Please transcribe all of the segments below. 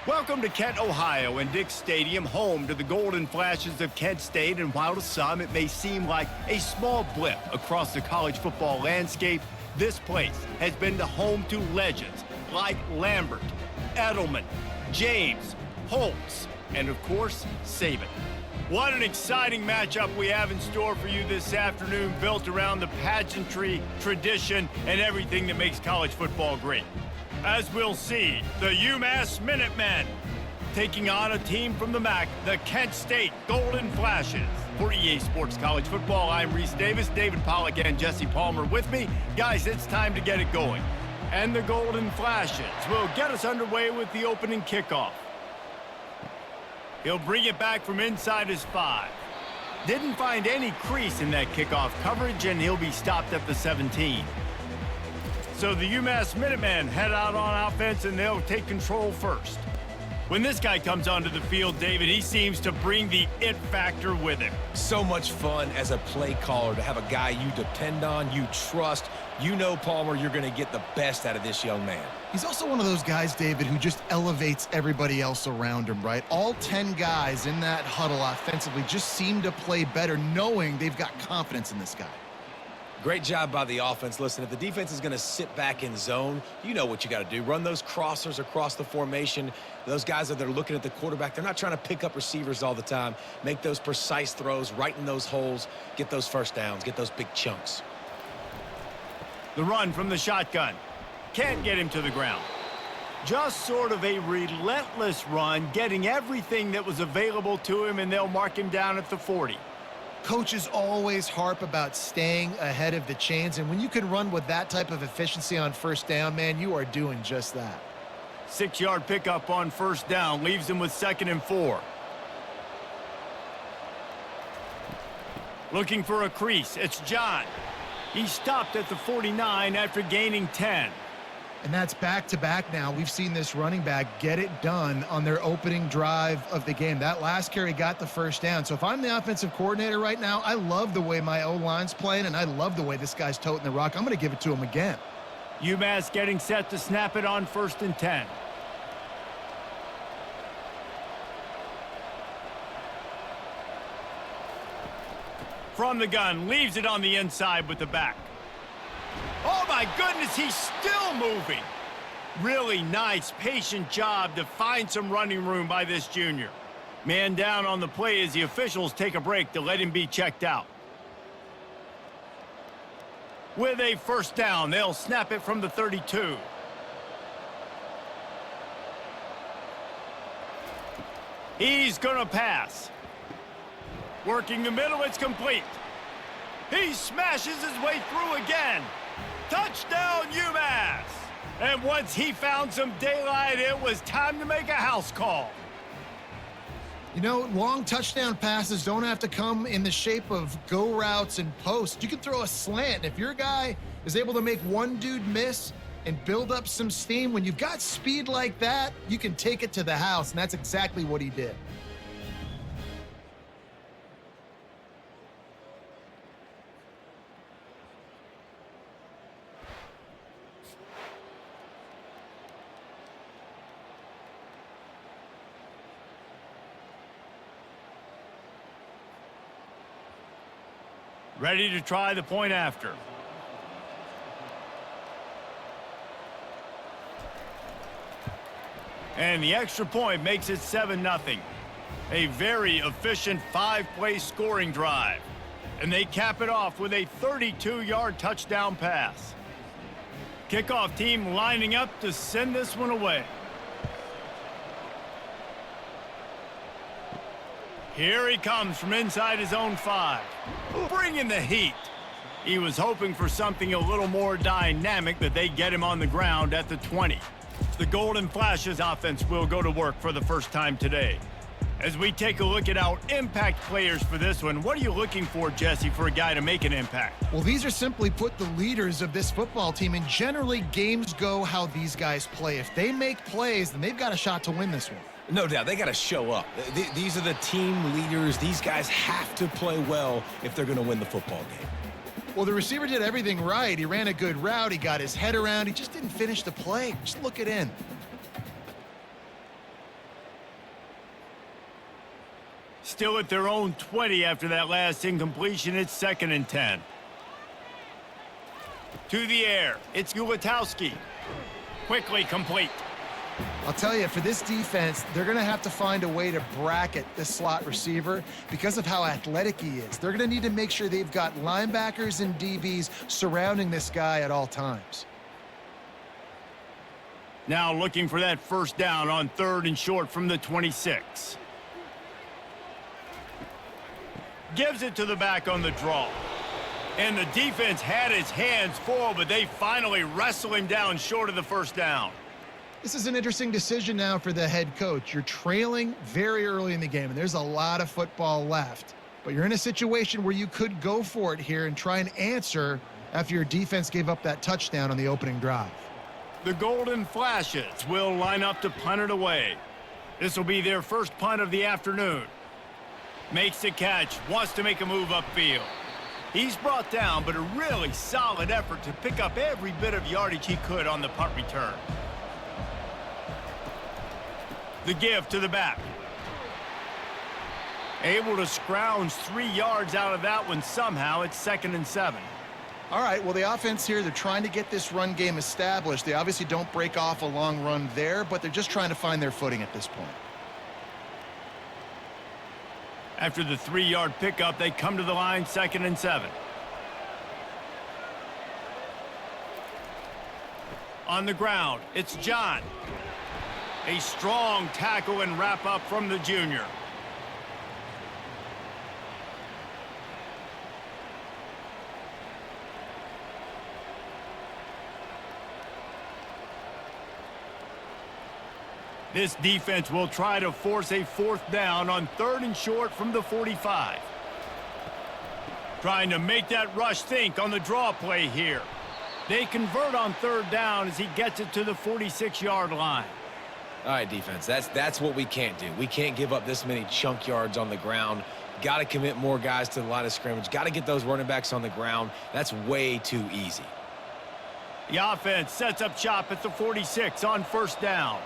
Welcome to Kent, Ohio, and Dick's Stadium, home to the Golden Flashes of Kent State. And while to some it may seem like a small blip across the college football landscape, this place has been the home to legends like Lambert, Edelman, James, Holtz, and of course, Saban. What an exciting matchup we have in store for you this afternoon, built around the pageantry, tradition, and everything that makes college football great. As we'll see, the UMASS Minutemen taking on a team from the MAC, the Kent State Golden Flashes. For EA Sports College Football, I'm Reese Davis, David Pollack, and Jesse Palmer with me. Guys, it's time to get it going. And the Golden Flashes will get us underway with the opening kickoff. He'll bring it back from inside his 5. Didn't find any crease in that kickoff coverage, and he'll be stopped at the 17. So the UMass Minutemen head out on offense, and they'll take control first. When this guy comes onto the field, David, he seems to bring the it factor with him. So much fun as a play caller to have a guy you depend on, you trust. You know, Palmer, you're going to get the best out of this young man. He's also one of those guys, David, who just elevates everybody else around him, right? All 10 guys in that huddle offensively just seem to play better knowing they've got confidence in this guy. Great job by the offense. Listen, if the defense is going to sit back in zone, you know what you got to do. Run those crossers across the formation. Those guys that are looking at the quarterback, they're not trying to pick up receivers all the time. Make those precise throws right in those holes. Get those first downs. Get those big chunks. The run from the shotgun. Can't get him to the ground. Just sort of a relentless run, getting everything that was available to him, and they'll mark him down at the 40. Coaches always harp about staying ahead of the chains, and when you can run with that type of efficiency on first down, man, you are doing just that. 6-yard pickup on first down leaves him with 2nd and 4. Looking for a crease. It's John. He stopped at the 49 after gaining 10. And that's back-to-back now. We've seen this running back get it done on their opening drive of the game. That last carry got the first down. So if I'm the offensive coordinator right now, I love the way my O-line's playing, and I love the way this guy's toting the rock. I'm going to give it to him again. UMass getting set to snap it on 1st and 10. From the gun, leaves it on the inside with the back. Oh my goodness, he's still moving. Really nice, patient job to find some running room by this junior. Man down on the play as the officials take a break to let him be checked out. With a first down, they'll snap it from the 32. He's gonna pass. Working the middle, it's complete. He smashes his way through again. Touchdown, UMass! And once he found some daylight, it was time to make a house call. You know, long touchdown passes don't have to come in the shape of go routes and posts. You can throw a slant. If your guy is able to make one dude miss and build up some steam, when you've got speed like that, you can take it to the house, and that's exactly what he did. Ready to try the point after. And the extra point makes it 7-0. A very efficient 5-play scoring drive. And they cap it off with a 32-yard touchdown pass. Kickoff team lining up to send this one away. Here he comes from inside his own 5. Bringing the heat. He was hoping for something a little more dynamic, but they get him on the ground at the 20. The Golden Flashes offense will go to work for the first time today. As we take a look at our impact players for this one, what are you looking for, Jesse, for a guy to make an impact? Well, these are simply put the leaders of this football team, and generally games go how these guys play. If they make plays, then they've got a shot to win this one. No doubt, they got to show up. These are the team leaders. These guys have to play well if they're going to win the football game. Well, the receiver did everything right. He ran a good route. He got his head around. He just didn't finish the play. Just look it in. Still at their own 20 after that last incompletion. It's 2nd and 10. To the air. It's Ulatowski. Quickly complete. I'll tell you, for this defense, they're going to have to find a way to bracket this slot receiver because of how athletic he is. They're going to need to make sure they've got linebackers and DBs surrounding this guy at all times. Now looking for that first down on 3rd and short from the 26. Gives it to the back on the draw. And the defense had his hands full, but they finally wrestle him down short of the first down. This is an interesting decision now for the head coach. You're trailing very early in the game, and there's a lot of football left. But you're in a situation where you could go for it here and try and answer after your defense gave up that touchdown on the opening drive. The Golden Flashes will line up to punt it away. This will be their first punt of the afternoon. Makes the catch, wants to make a move upfield. He's brought down, but a really solid effort to pick up every bit of yardage he could on the punt return. The give to the back. Able to scrounge 3 yards out of that one somehow. It's 2nd and 7. All right, well, the offense here, they're trying to get this run game established. They obviously don't break off a long run there, but they're just trying to find their footing at this point. After the 3-yard pickup, they come to the line, 2nd and 7. On the ground, it's John. A strong tackle and wrap up from the junior. This defense will try to force a 4th down on 3rd and short from the 45. Trying to make that rush think on the draw play here. They convert on 3rd down as he gets it to the 46-yard line. All right, defense, that's what we can't do. We can't give up this many chunk yards on the ground. Got to commit more guys to the line of scrimmage. Got to get those running backs on the ground. That's way too easy. The offense sets up shop at the 46 on 1st down.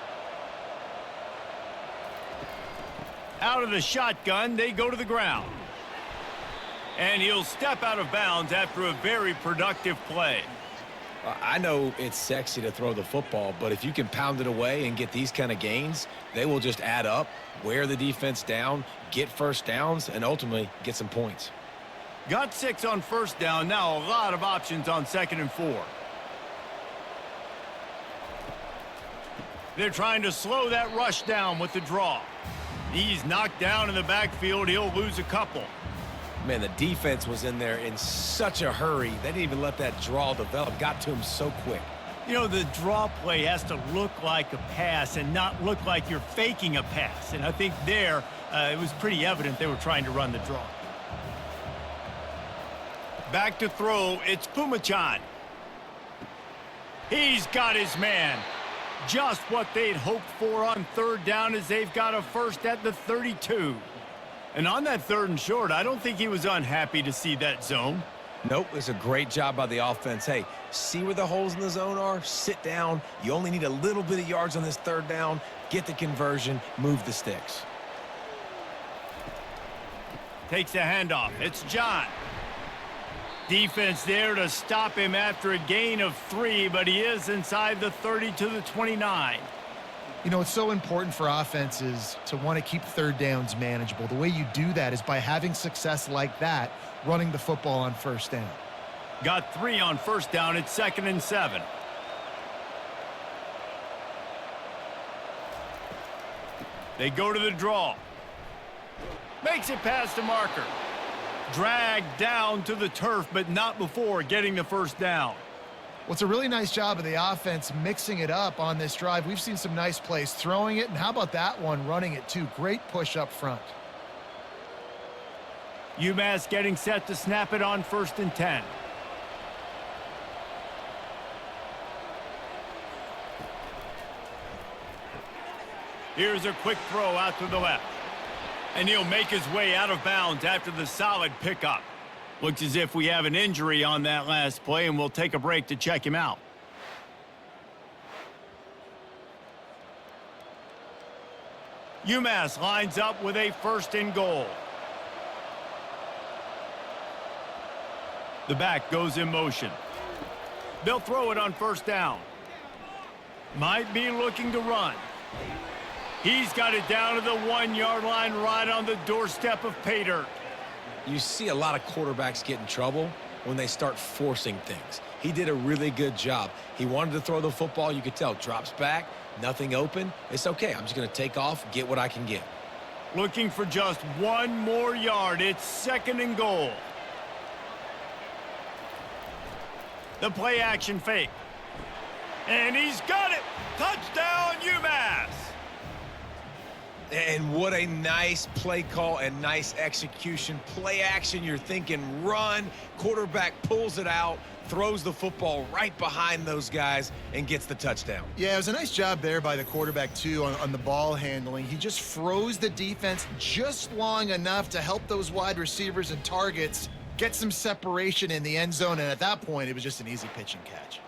Out of the shotgun, they go to the ground. And he'll step out of bounds after a very productive play. I know it's sexy to throw the football, but if you can pound it away and get these kind of gains, they will just add up, wear the defense down, get first downs, and ultimately get some points. Got 6 on 1st down. Now a lot of options on 2nd and 4. They're trying to slow that rush down with the draw. He's knocked down in the backfield. He'll lose a couple. Man, the defense was in there in such a hurry. They didn't even let that draw develop. Got to him so quick. You know, the draw play has to look like a pass and not look like you're faking a pass. And I think there, it was pretty evident they were trying to run the draw. Back to throw, it's Pumachan. He's got his man. Just what they'd hoped for on 3rd down as they've got a first at the 32. And on that 3rd and short, I don't think he was unhappy to see that zone. Nope, it's a great job by the offense. Hey, see where the holes in the zone are? Sit down. You only need a little bit of yards on this 3rd down. Get the conversion. Move the sticks. Takes the handoff. It's John. Defense there to stop him after a gain of 3, but he is inside the 30 to the 29. You know, it's so important for offenses to want to keep 3rd downs manageable. The way you do that is by having success like that, running the football on 1st down. Got 3 on 1st down. It's 2nd and 7. They go to the draw. Makes it past the marker. Dragged down to the turf, but not before getting the 1st down. Well, it's a really nice job of the offense mixing it up on this drive. We've seen some nice plays throwing it, and how about that one running it too? Great push up front. UMass getting set to snap it on 1st and 10. Here's a quick throw out to the left. And he'll make his way out of bounds after the solid pickup. Looks as if we have an injury on that last play, and we'll take a break to check him out. UMass lines up with a 1st and goal. The back goes in motion. They'll throw it on 1st down. Might be looking to run. He's got it down to the 1-yard line right on the doorstep of pay dirt. You see a lot of quarterbacks get in trouble when they start forcing things. He did a really good job. He wanted to throw the football. You could tell. Drops back, nothing open. It's okay. I'm just going to take off, get what I can get. Looking for just 1 more yard. It's 2nd and goal. The play action fake. And he's got it. Touchdown, UMass. And what a nice play call and nice execution. Play action, you're thinking run. Quarterback pulls it out, throws the football right behind those guys, and gets the touchdown. Yeah, it was a nice job there by the quarterback, too, on the ball handling. He just froze the defense just long enough to help those wide receivers and targets get some separation in the end zone, and at that point, it was just an easy pitch and catch.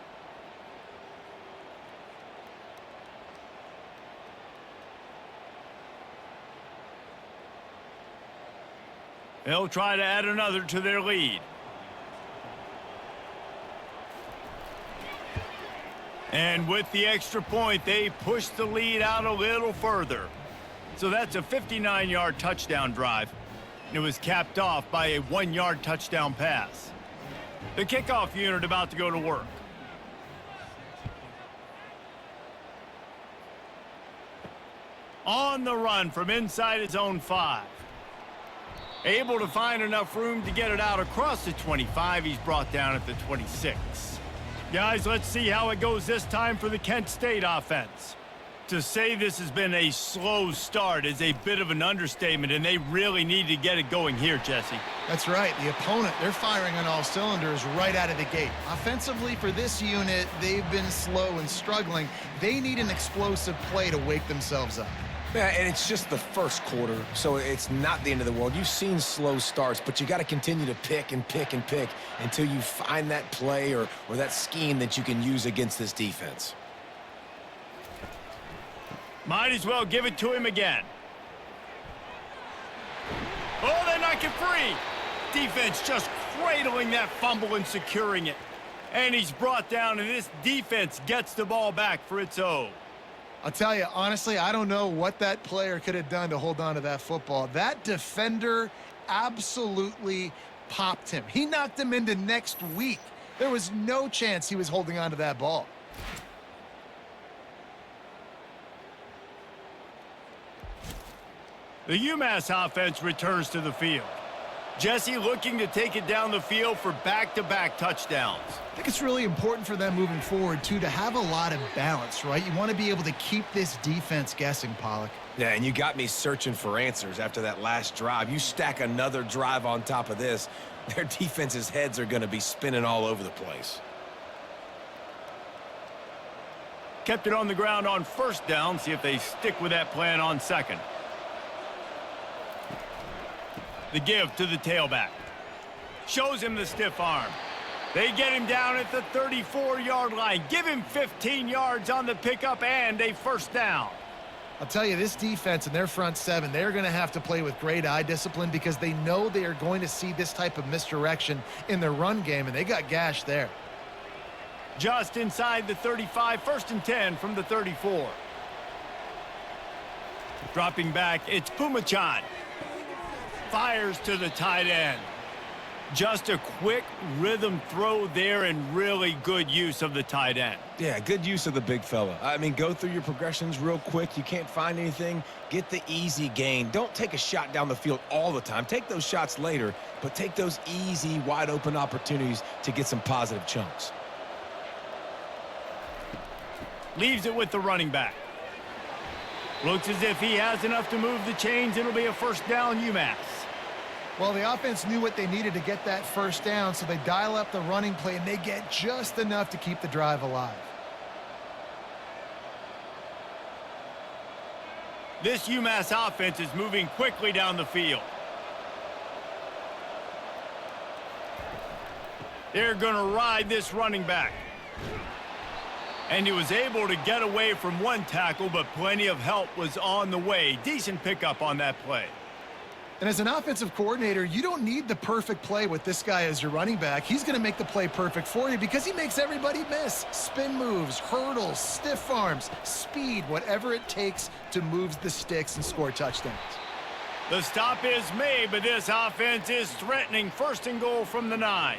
They'll try to add another to their lead. And with the extra point, they push the lead out a little further. So that's a 59-yard touchdown drive. It was capped off by a 1-yard touchdown pass. The kickoff unit about to go to work. On the run from inside his own 5. Able to find enough room to get it out across the 25. He's brought down at the 26. Guys, let's see how it goes this time for the Kent State offense. To say this has been a slow start is a bit of an understatement, and they really need to get it going here, Jesse. That's right. The opponent, they're firing on all cylinders right out of the gate. Offensively, for this unit, they've been slow and struggling. They need an explosive play to wake themselves up. Yeah, and it's just the first quarter, so it's not the end of the world. You've seen slow starts, but you got to continue to pick and pick and pick until you find that play or that scheme that you can use against this defense. Might as well give it to him again. Oh, they knock it free. Defense just cradling that fumble and securing it. And he's brought down, and this defense gets the ball back for its own. I'll tell you, honestly, I don't know what that player could have done to hold on to that football. That defender absolutely popped him. He knocked him into next week. There was no chance he was holding on to that ball. The UMass offense returns to the field. Jesse looking to take it down the field for back-to-back touchdowns. I think it's really important for them moving forward, too, to have a lot of balance, right? You want to be able to keep this defense guessing, Pollock. Yeah, and you got me searching for answers after that last drive. You stack another drive on top of this, their defense's heads are going to be spinning all over the place. Kept it on the ground on 1st down. See if they stick with that plan on 2nd. The give to the tailback. Shows him the stiff arm. They get him down at the 34-yard line. Give him 15 yards on the pickup and a 1st down. I'll tell you, this defense and their front 7, they're going to have to play with great eye discipline because they know they are going to see this type of misdirection in their run game, and they got gashed there. Just inside the 35, 1st and 10 from the 34. Dropping back, it's Pumachan. Fires to the tight end. Just a quick rhythm throw there and really good use of the tight end. Yeah, good use of the big fella. I mean, go through your progressions real quick. You can't find anything. Get the easy gain. Don't take a shot down the field all the time. Take those shots later, but take those easy, wide-open opportunities to get some positive chunks. Leaves it with the running back. Looks as if he has enough to move the chains. It'll be a 1st down, UMass. Well, the offense knew what they needed to get that 1st down, so they dial up the running play, and they get just enough to keep the drive alive. This UMass offense is moving quickly down the field. They're going to ride this running back. And he was able to get away from one tackle, but plenty of help was on the way. Decent pickup on that play. And as an offensive coordinator, you don't need the perfect play with this guy as your running back. He's going to make the play perfect for you because he makes everybody miss. Spin moves, hurdles, stiff arms, speed, whatever it takes to move the sticks and score touchdowns. The stop is made, but this offense is threatening. First and goal from the 9.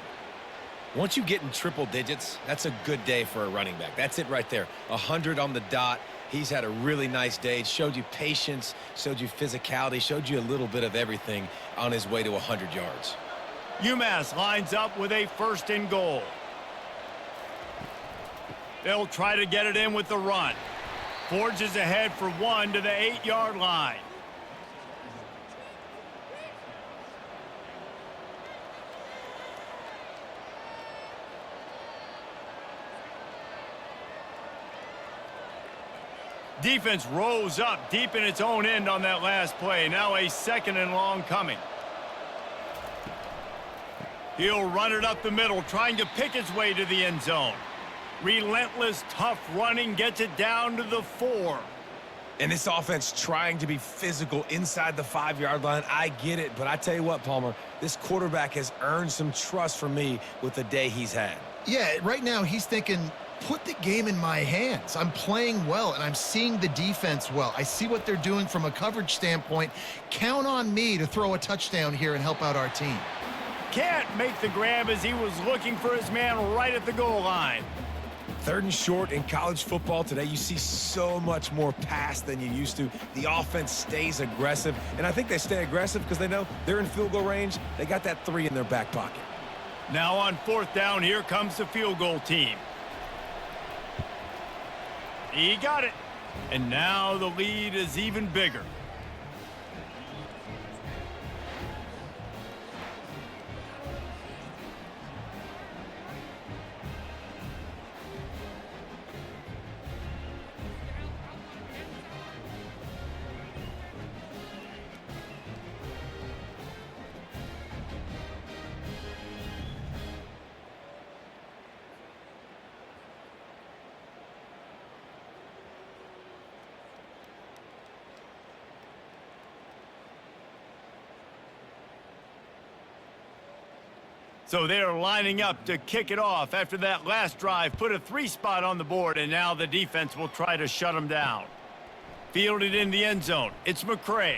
Once you get in triple digits, that's a good day for a running back. That's it right there. 100 on the dot. He's had a really nice day. It showed you patience, showed you physicality, showed you a little bit of everything on his way to 100 yards. UMass lines up with a first and goal. They'll try to get it in with the run. Forges ahead for 1 to the 8-yard line. Defense rose up deep in its own end on that last play. Now a second and long coming. He'll run it up the middle, trying to pick his way to the end zone. Relentless, tough running gets it down to the 4. And this offense trying to be physical inside the 5-yard line. I get it, but I tell you what, Palmer, this quarterback has earned some trust from me with the day he's had. Yeah, right now he's thinking, put the game in my hands. I'm playing well, and I'm seeing the defense well. I see what they're doing from a coverage standpoint. Count on me to throw a touchdown here and help out our team. Can't make the grab as he was looking for his man right at the goal line. 3rd and short in college football today. You see so much more pass than you used to. The offense stays aggressive, and I think they stay aggressive because they know they're in field goal range. They got that 3 in their back pocket. Now on 4th down, here comes the field goal team. He got it. And now the lead is even bigger. So they're lining up to kick it off after that last drive. Put a 3 spot on the board, and now the defense will try to shut them down. Fielded in the end zone. It's McCray.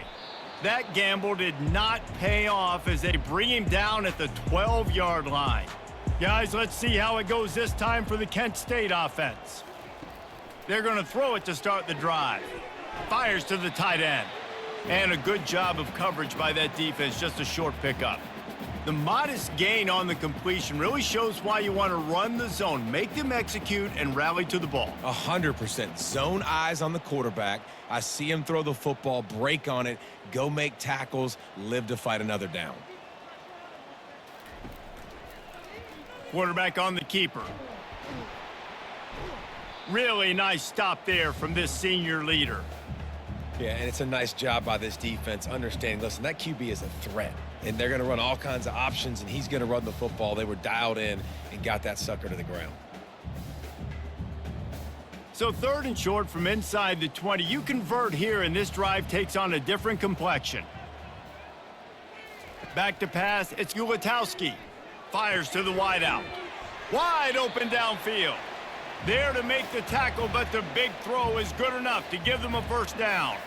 That gamble did not pay off as they bring him down at the 12-yard line. Guys, let's see how it goes this time for the Kent State offense. They're going to throw it to start the drive. Fires to the tight end. And a good job of coverage by that defense, just a short pickup. The modest gain on the completion really shows why you want to run the zone, make them execute, and rally to the ball. 100%. Zone eyes on the quarterback. I see him throw the football, break on it, go make tackles, live to fight another down. Quarterback on the keeper. Really nice stop there from this senior leader. Yeah, and it's a nice job by this defense understanding, listen, that QB is a threat, and they're going to run all kinds of options, and he's going to run the football. They were dialed in and got that sucker to the ground. So 3rd and short from inside the 20. You convert here, and this drive takes on a different complexion. Back to pass, it's Gulatowski. Fires to the wideout. Wide open downfield. There to make the tackle, but the big throw is good enough to give them a first down.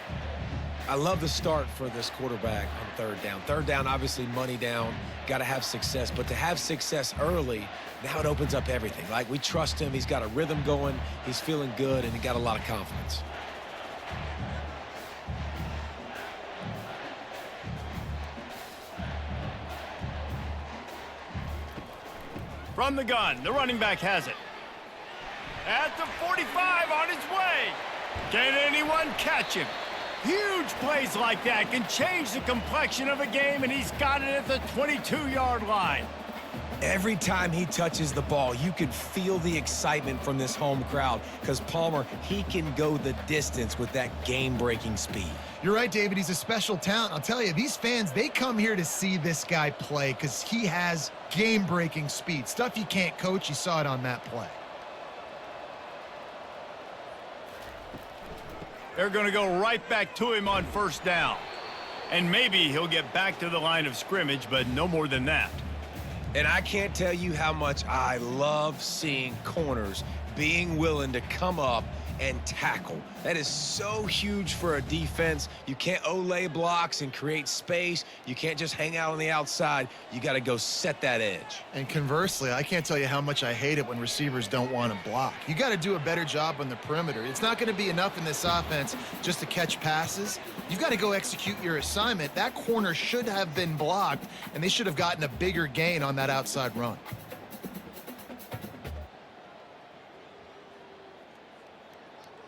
I love the start for this quarterback on 3rd down. 3rd down, obviously money down, got to have success. But to have success early, now it opens up everything. Like, we trust him. He's got a rhythm going. He's feeling good, and he got a lot of confidence. From the gun, the running back has it. At the 45 on his way. Can anyone catch him? Huge plays like that can change the complexion of a game, and he's got it at the 22-yard line. Every time he touches the ball, you can feel the excitement from this home crowd because Palmer, he can go the distance with that game-breaking speed. You're right, David. He's a special talent. I'll tell you, these fans, they come here to see this guy play because he has game-breaking speed. Stuff you can't coach. You saw it on that play. They're going to go right back to him on first down. And maybe he'll get back to the line of scrimmage, but no more than that. And I can't tell you how much I love seeing corners being willing to come up and tackle. That is so huge for a defense. You can't olay blocks and create space. You can't just hang out on the outside. You got to go set that edge. And conversely, I can't tell you how much I hate it when receivers don't want to block. You got to do a better job on the perimeter. It's not going to be enough in this offense just to catch passes. You've got to go execute your assignment. That corner should have been blocked, and they should have gotten a bigger gain on that outside run.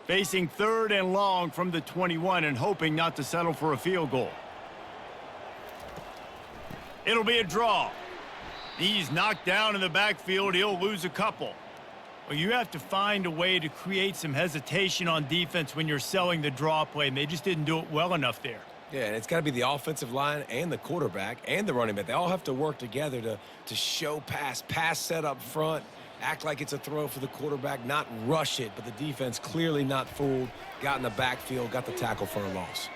Facing 3rd and long from the 21 and hoping not to settle for a field goal. It'll be a draw. He's knocked down in the backfield. He'll lose a couple. Well, you have to find a way to create some hesitation on defense when you're selling the draw play, and they just didn't do it well enough there. Yeah, and it's got to be the offensive line and the quarterback and the running back. They all have to work together to show pass set up front, act like it's a throw for the quarterback, not rush it, but the defense clearly not fooled, got in the backfield, got the tackle for a loss.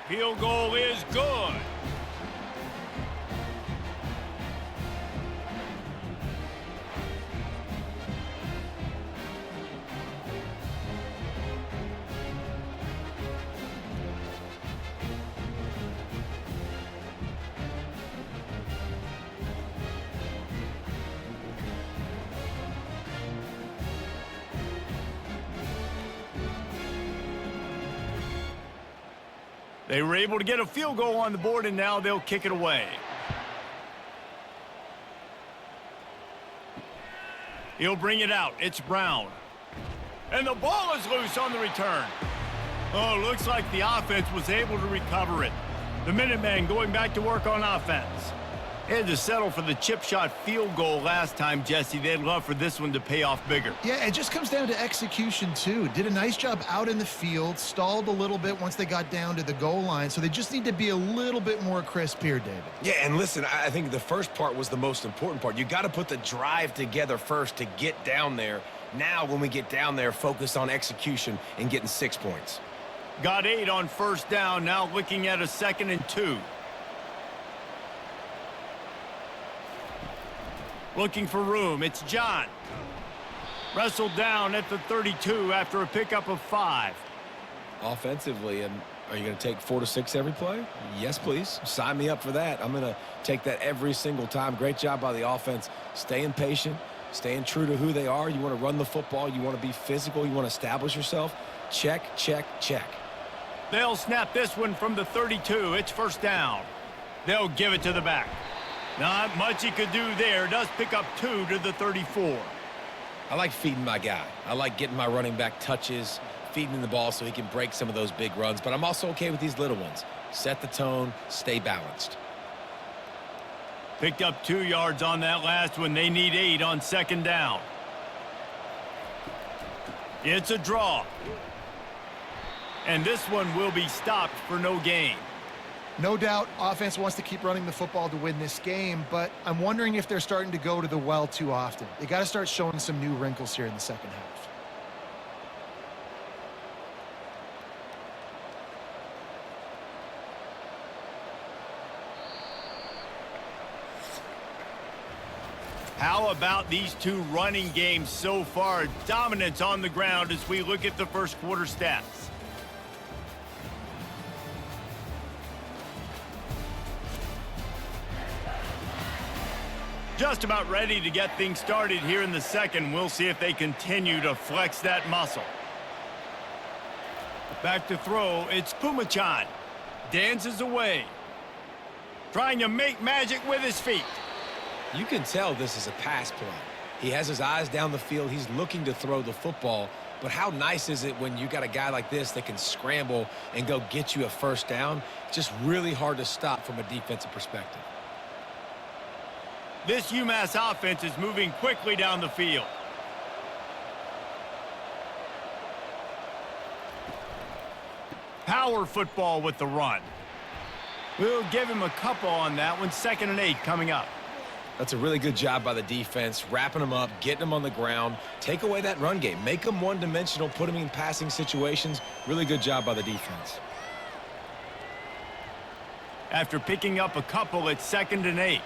Field goal is good. They were able to get a field goal on the board, and now they'll kick it away. He'll bring it out. It's Brown. And the ball is loose on the return. Oh, looks like the offense was able to recover it. The Minutemen going back to work on offense. They had to settle for the chip shot field goal last time, Jesse. They'd love for this one to pay off bigger. Yeah, it just comes down to execution, too. Did a nice job out in the field, stalled a little bit once they got down to the goal line, so they just need to be a little bit more crisp here, David. Yeah, and listen, I think the first part was the most important part. You got to put the drive together first to get down there. Now, when we get down there, focus on execution and getting 6 points. Got 8 on first down, now looking at a 2nd and 2. Looking for room, it's John. Wrestled down at the 32 after a pickup of 5. Offensively, and are you going to take 4 to 6 every play? Yes, please. Sign me up for that. I'm going to take that every single time. Great job by the offense. Staying patient, staying true to who they are. You want to run the football. You want to be physical. You want to establish yourself. Check, check, check. They'll snap this one from the 32. It's first down. They'll give it to the back. Not much he could do there. Does pick up 2 to the 34. I like feeding my guy. I like getting my running back touches, feeding him the ball so he can break some of those big runs. But I'm also okay with these little ones. Set the tone, stay balanced. Picked up 2 yards on that last one. They need 8 on 2nd down. It's a draw. And this one will be stopped for no gain. No doubt offense wants to keep running the football to win this game, but I'm wondering if they're starting to go to the well too often. They got to start showing some new wrinkles here in the second half. How about these 2 running games so far? Dominance on the ground as we look at the first quarter stats. Just about ready to get things started here in the second. We'll see if they continue to flex that muscle. Back to throw, it's Pumachan. Dances away. Trying to make magic with his feet. You can tell this is a pass play. He has his eyes down the field. He's looking to throw the football. But how nice is it when you got a guy like this that can scramble and go get you a first down? It's just really hard to stop from a defensive perspective. This UMass offense is moving quickly down the field. Power football with the run. We'll give him a couple on that one. 2nd and 8 coming up. That's a really good job by the defense, wrapping them up, getting them on the ground. Take away that run game. Make them one-dimensional, put them in passing situations. Really good job by the defense. After picking up a couple, it's 2nd and 8.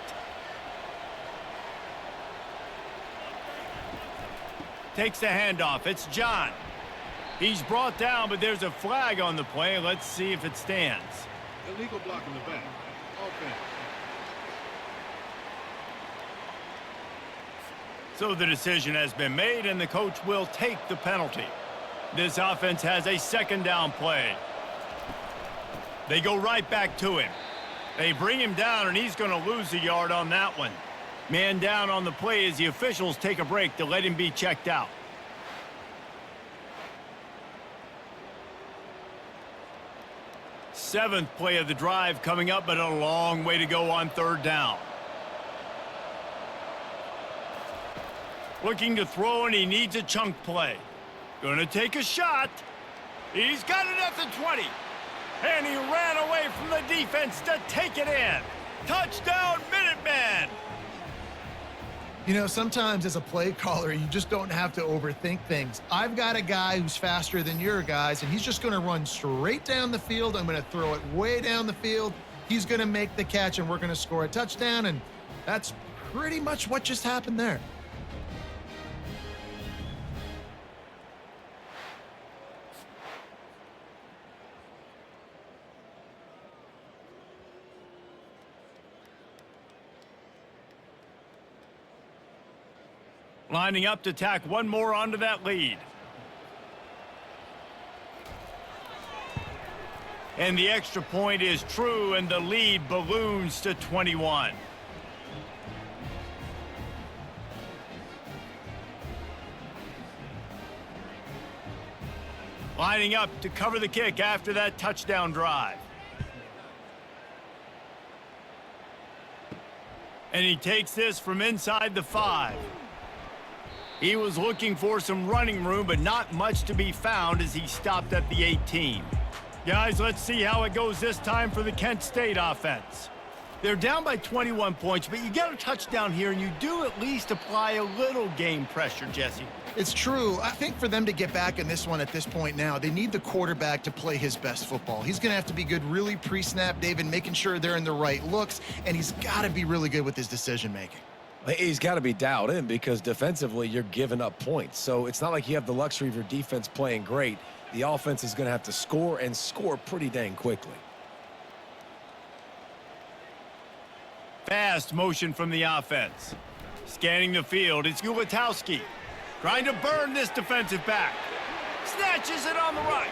Takes the handoff. It's John. He's brought down, but there's a flag on the play. Let's see if it stands. Illegal block in the back. Offense. So the decision has been made, and the coach will take the penalty. This offense has a 2nd down play. They go right back to him. They bring him down, and he's going to lose a yard on that one. Man down on the play as the officials take a break to let him be checked out. Seventh play of the drive coming up, but a long way to go on 3rd down. Looking to throw, and he needs a chunk play. Gonna take a shot. He's got it at the 20. And he ran away from the defense to take it in. Touchdown, Minutemen! You know, sometimes as a play caller, you just don't have to overthink things. I've got a guy who's faster than your guys, and he's just going to run straight down the field. I'm going to throw it way down the field. He's going to make the catch, and we're going to score a touchdown, and that's pretty much what just happened there. Lining up to tack one more onto that lead. And the extra point is true, and the lead balloons to 21. Lining up to cover the kick after that touchdown drive. And he takes this from inside the 5. He was looking for some running room, but not much to be found as he stopped at the 18. Guys, let's see how it goes this time for the Kent State offense. They're down by 21 points, but you get a touchdown here, and you do at least apply a little game pressure, Jesse. It's true. I think for them to get back in this one at this point now, they need the quarterback to play his best football. He's going to have to be good really pre-snap, David, making sure they're in the right looks, and he's got to be really good with his decision-making. He's got to be dialed in because defensively you're giving up points. So it's not like you have the luxury of your defense playing great. The offense is going to have to score and score pretty dang quickly. Fast motion from the offense. Scanning the field, it's Ulatowski. Trying to burn this defensive back. Snatches it on the right.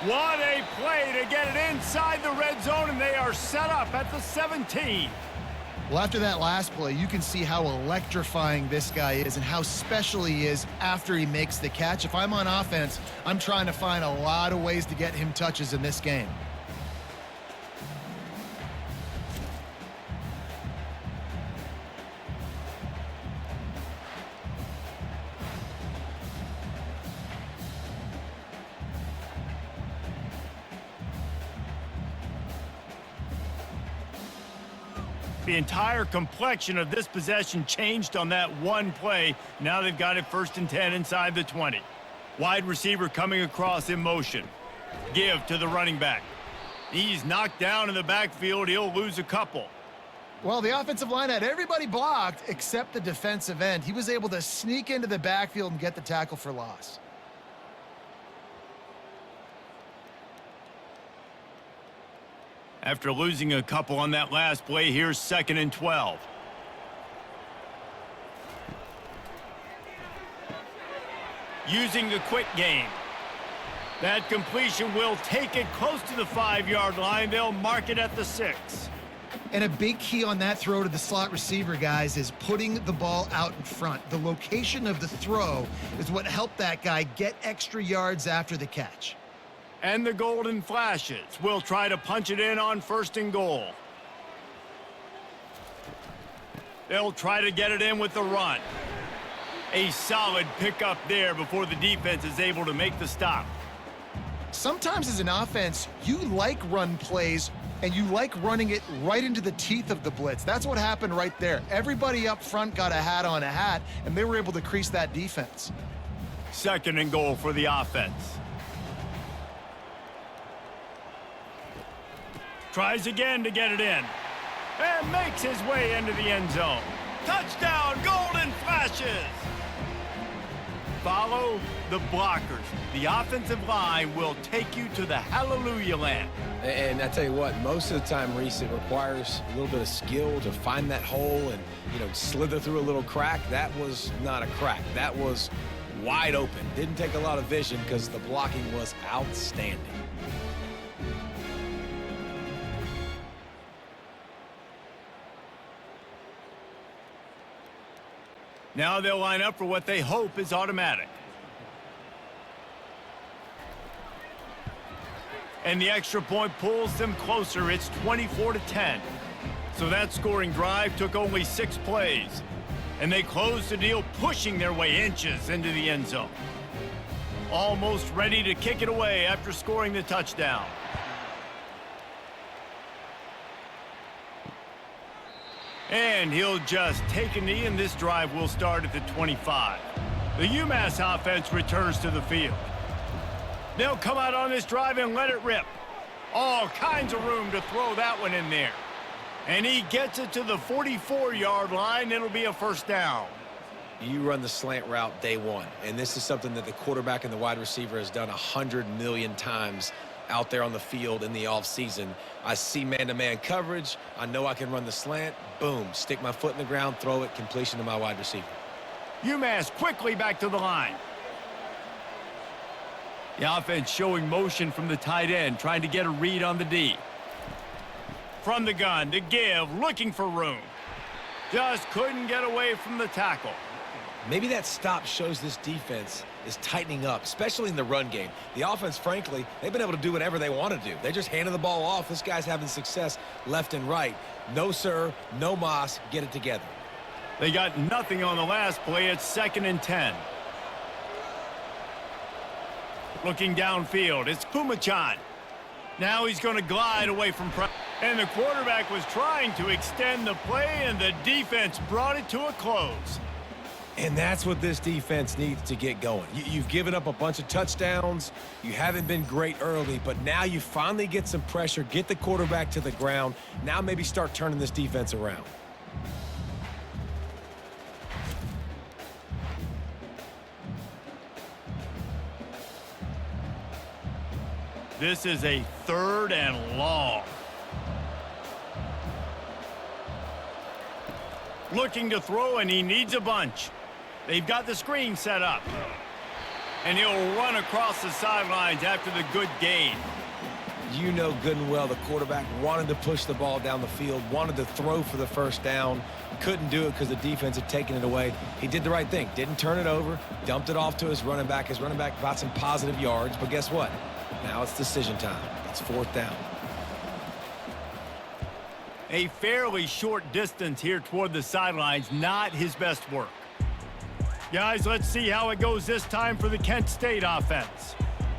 What a play to get it inside the red zone, and they are set up at the 17. Well, after that last play, you can see how electrifying this guy is and how special he is after he makes the catch. If I'm on offense, I'm trying to find a lot of ways to get him touches in this game. The entire complexion of this possession changed on that one play. Now they've got it 1st and 10 inside the 20. Wide receiver coming across in motion. Give to the running back. He's knocked down in the backfield. He'll lose a couple. Well, the offensive line had everybody blocked except the defensive end. He was able to sneak into the backfield and get the tackle for loss. After losing a couple on that last play, here's 2nd and 12. Using the quick game. That completion will take it close to the 5-yard line. They'll mark it at the 6. And a big key on that throw to the slot receiver, guys, is putting the ball out in front. The location of the throw is what helped that guy get extra yards after the catch. And the Golden Flashes will try to punch it in on 1st and goal. They'll try to get it in with the run. A solid pickup there before the defense is able to make the stop. Sometimes as an offense, you like run plays and you like running it right into the teeth of the blitz. That's what happened right there. Everybody up front got a hat on a hat, and they were able to crease that defense. 2nd and goal for the offense. Tries again to get it in. And makes his way into the end zone. Touchdown, Golden Flashes! Follow the blockers. The offensive line will take you to the hallelujah land. And I tell you what, most of the time, Reese, it requires a little bit of skill to find that hole and, slither through a little crack. That was not a crack. That was wide open. Didn't take a lot of vision because the blocking was outstanding. Now they'll line up for what they hope is automatic. And the extra point pulls them closer. It's 24-10. So that scoring drive took only 6 plays. And they closed the deal, pushing their way inches into the end zone. Almost ready to kick it away after scoring the touchdown. And he'll just take a knee, and this drive will start at the 25. The UMass offense returns to the field. They'll come out on this drive and let it rip. All kinds of room to throw that one in there. And he gets it to the 44-yard line. It'll be a first down. You run the slant route day one, and this is something that the quarterback and the wide receiver has done 100 million times out there on the field in the offseason. I see man-to-man coverage. I know I can run the slant. Boom, stick my foot in the ground, throw it, completion to my wide receiver. UMass quickly back to the line. The offense showing motion from the tight end, trying to get a read on the D. From the gun, to give, looking for room. Just couldn't get away from the tackle. Maybe that stop shows this defense is tightening up, especially in the run game. The offense, frankly, they've been able to do whatever they want to do. They just handed the ball off. This guy's having success left and right. No, sir, no mas, get it together. They got nothing on the last play. It's 2nd and 10. Looking downfield, it's Pumachan. Now he's going to glide away from pressure. And the quarterback was trying to extend the play, and the defense brought it to a close. And that's what this defense needs to get going. You've given up a bunch of touchdowns. You haven't been great early, but now you finally get some pressure, get the quarterback to the ground. Now maybe start turning this defense around. This is a 3rd and long. Looking to throw, and he needs a bunch. They've got the screen set up. And he'll run across the sidelines after the good gain. You know good and well the quarterback wanted to push the ball down the field, wanted to throw for the first down. Couldn't do it because the defense had taken it away. He did the right thing. Didn't turn it over. Dumped it off to his running back. His running back got some positive yards. But guess what? Now it's decision time. It's 4th down. A fairly short distance here toward the sidelines. Not his best work. Guys, let's see how it goes this time for the Kent State offense.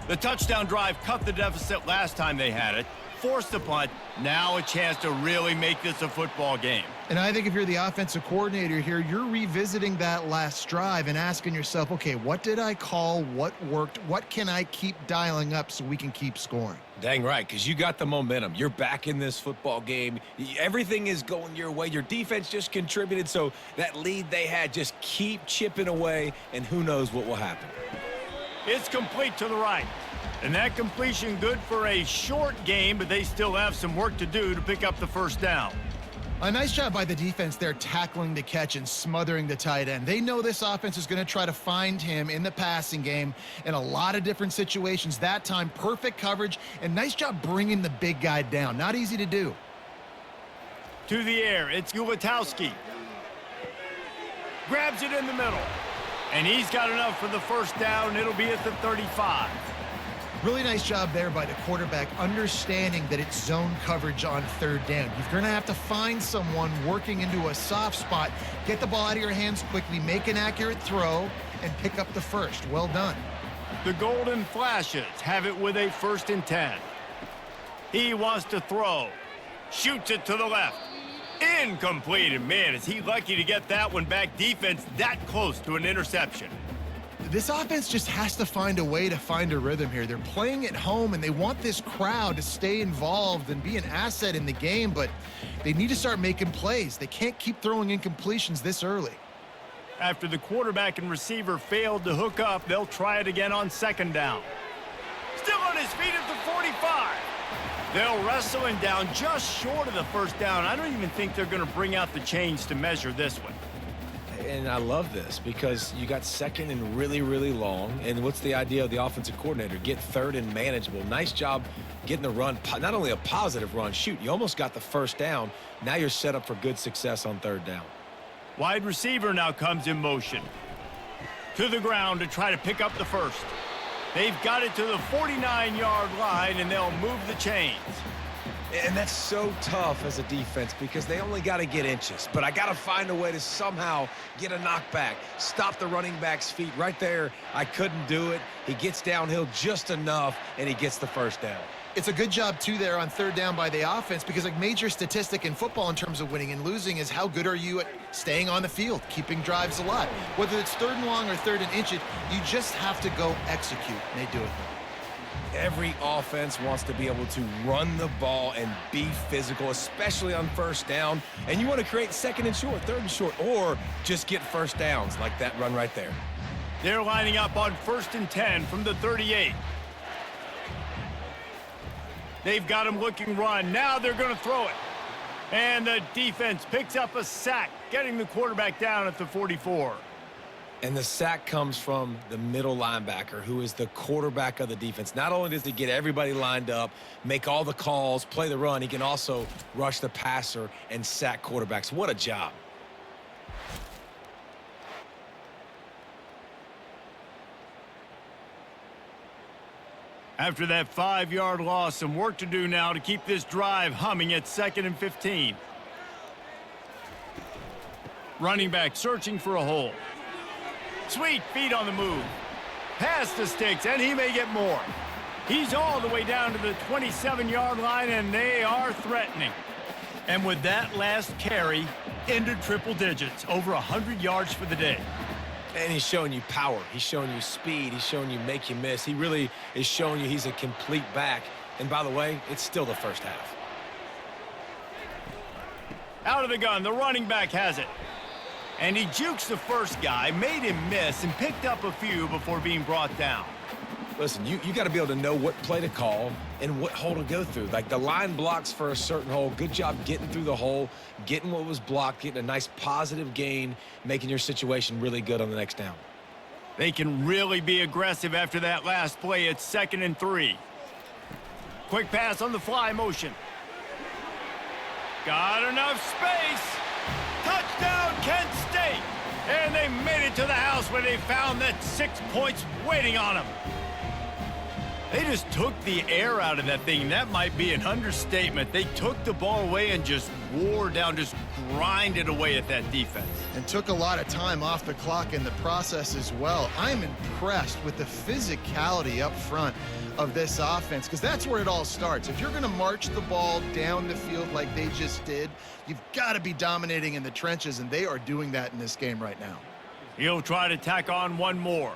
The touchdown drive cut the deficit last time they had it. Forced the punt. Now a chance to really make this a football game. And I think if you're the offensive coordinator here, you're revisiting that last drive and asking yourself, okay, what did I call? What worked? What can I keep dialing up so we can keep scoring? Dang right, because you got the momentum. You're back in this football game. Everything is going your way. Your defense just contributed, so that lead they had, just keep chipping away, and who knows what will happen. It's complete to the right. And that completion good for a short game, but they still have some work to do to pick up the first down. A nice job by the defense there, tackling the catch and smothering the tight end. They know this offense is going to try to find him in the passing game in a lot of different situations. That time, perfect coverage, and nice job bringing the big guy down. Not easy to do. To the air, it's Ulatowski. Grabs it in the middle. And he's got enough for the first down. It'll be at the 35. Really nice job there by the quarterback, understanding that it's zone coverage on 3rd down. You're going to have to find someone working into a soft spot, get the ball out of your hands quickly, make an accurate throw, and pick up the first. Well done. The Golden Flashes have it with a 1st and 10. He wants to throw. Shoots it to the left. Incomplete. And man, is he lucky to get that one back. Defense that close to an interception. This offense just has to find a way to find a rhythm here. They're playing at home, and they want this crowd to stay involved and be an asset in the game, but they need to start making plays. They can't keep throwing incompletions this early. After the quarterback and receiver failed to hook up, they'll try it again on second down. Still on his feet at the 45. They'll wrestle him down just short of the first down. I don't even think they're going to bring out the chains to measure this one. And I love this because you got second and really, really long. And what's the idea of the offensive coordinator? Get third and manageable. Nice job getting the run, not only a positive run, shoot, you almost got the first down. Now you're set up for good success on third down. Wide receiver now comes in motion. To the ground to try to pick up the first. They've got it to the 49-yard line, and they'll move the chains. And that's so tough as a defense because they only got to get inches. But I got to find a way to somehow get a knockback, stop the running back's feet right there. I couldn't do it. He gets downhill just enough, and he gets the first down. It's a good job, too, there on third down by the offense because a major statistic in football in terms of winning and losing is how good are you at staying on the field, keeping drives alive. Whether it's third and long or third and inch it, you just have to go execute, and they do it. Every offense wants to be able to run the ball and be physical, especially on first down. And you want to create second and short, third and short, or just get first downs like that run right there. They're lining up on 1st and 10 from the 38. They've got him looking run. Now they're going to throw it. And the defense picks up a sack, getting the quarterback down at the 44. And the sack comes from the middle linebacker, who is the quarterback of the defense. Not only does he get everybody lined up, make all the calls, play the run, he can also rush the passer and sack quarterbacks. What a job. After that 5-yard loss, some work to do now to keep this drive humming at 2nd and 15. Running back searching for a hole. Sweet feet on the move. Pass to Sticks, and he may get more. He's all the way down to the 27-yard line, and they are threatening. And with that last carry, into triple digits, over 100 yards for the day. And he's showing you power. He's showing you speed. He's showing you make you miss. He really is showing you he's a complete back. And by the way, it's still the first half. Out of the gun, the running back has it. And he jukes the first guy, made him miss, and picked up a few before being brought down. Listen, you got to be able to know what play to call and what hole to go through. Like the line blocks for a certain hole. Good job getting through the hole, getting what was blocked, getting a nice positive gain, making your situation really good on the next down. They can really be aggressive after that last play. It's 2nd and 3. Quick pass on the fly motion. Got enough space. Touchdown, Kent State. And they made it to the house where they found that 6 points waiting on them. They just took the air out of that thing. That might be an understatement. They took the ball away and just wore down, just grinded away at that defense. And took a lot of time off the clock in the process as well. I'm impressed with the physicality up front of this offense because that's where it all starts. If you're going to march the ball down the field like they just did, you've got to be dominating in the trenches, and they are doing that in this game right now. He'll try to tack on one more.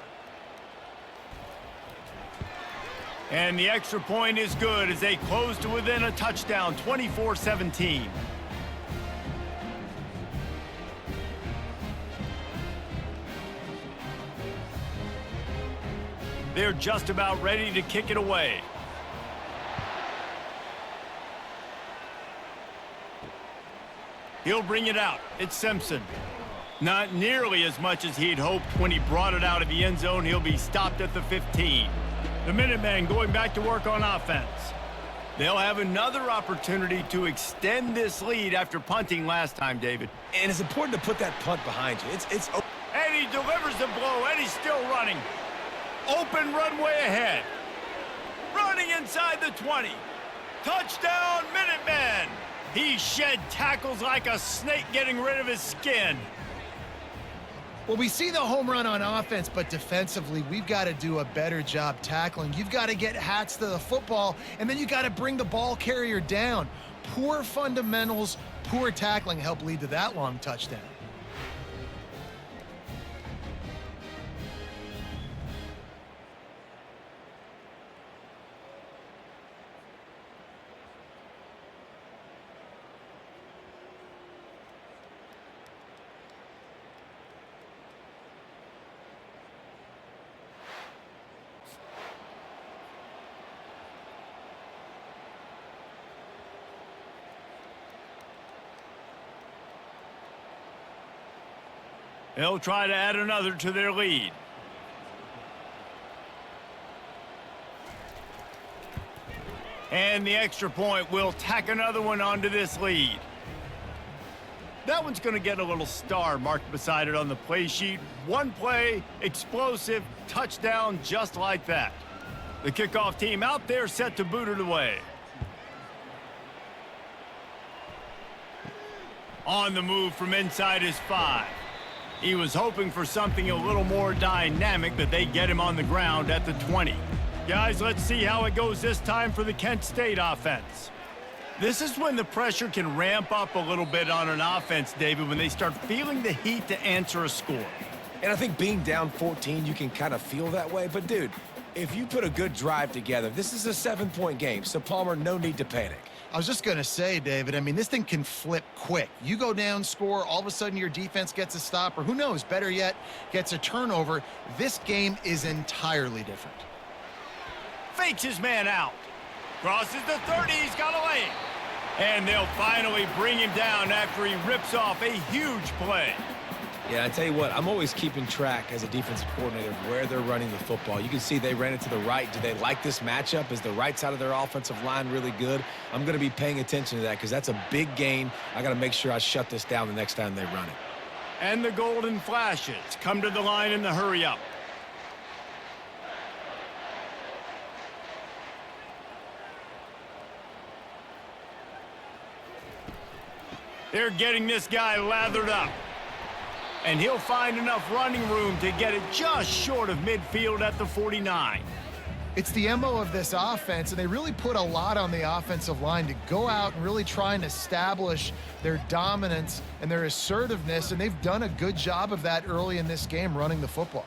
And the extra point is good as they close to within a touchdown, 24-17. They're just about ready to kick it away. He'll bring it out. It's Simpson. Not nearly as much as he'd hoped when he brought it out of the end zone. He'll be stopped at the 15. The Minutemen going back to work on offense. They'll have another opportunity to extend this lead after punting last time, David. And it's important to put that punt behind you. And he delivers the blow, and he's still running. Open runway ahead. Running inside the 20. Touchdown, Minutemen. He shed tackles like a snake getting rid of his skin. Well, we see the home run on offense, but defensively, we've got to do a better job tackling. You've got to get hats to the football, and then you got to bring the ball carrier down. poor fundamentals, poor tackling helped lead to that long touchdown. They'll try to add another to their lead. And the extra point will tack another one onto this lead. That one's going to get a little star marked beside it on the play sheet. One play, explosive, touchdown just like that. The kickoff team out there set to boot it away. On the move from inside his 5. He was hoping for something a little more dynamic, but they get him on the ground at the 20. Guys, let's see how it goes this time for the Kent State offense. This is when the pressure can ramp up a little bit on an offense, David, when they start feeling the heat to answer a score. And I think being down 14, you can kind of feel that way. But, dude, if you put a good drive together, this is a 7-point game. So, Palmer, no need to panic. I was just going to say, David, I mean, this thing can flip quick. You go down, score, all of a sudden your defense gets a stop, or who knows, better yet, gets a turnover. This game is entirely different. Fakes his man out. Crosses the 30, he's got a lane. And they'll finally bring him down after he rips off a huge play. Yeah, I tell you what, I'm always keeping track as a defensive coordinator of where they're running the football. You can see they ran it to the right. Do they like this matchup? Is the right side of their offensive line really good? I'm going to be paying attention to that because that's a big gain. I got to make sure I shut this down the next time they run it. And the Golden Flashes come to the line in the hurry up. They're getting this guy lathered up. And he'll find enough running room to get it just short of midfield at the 49. It's the MO of this offense, and they really put a lot on the offensive line to go out and really try and establish their dominance and their assertiveness, and they've done a good job of that early in this game running the football.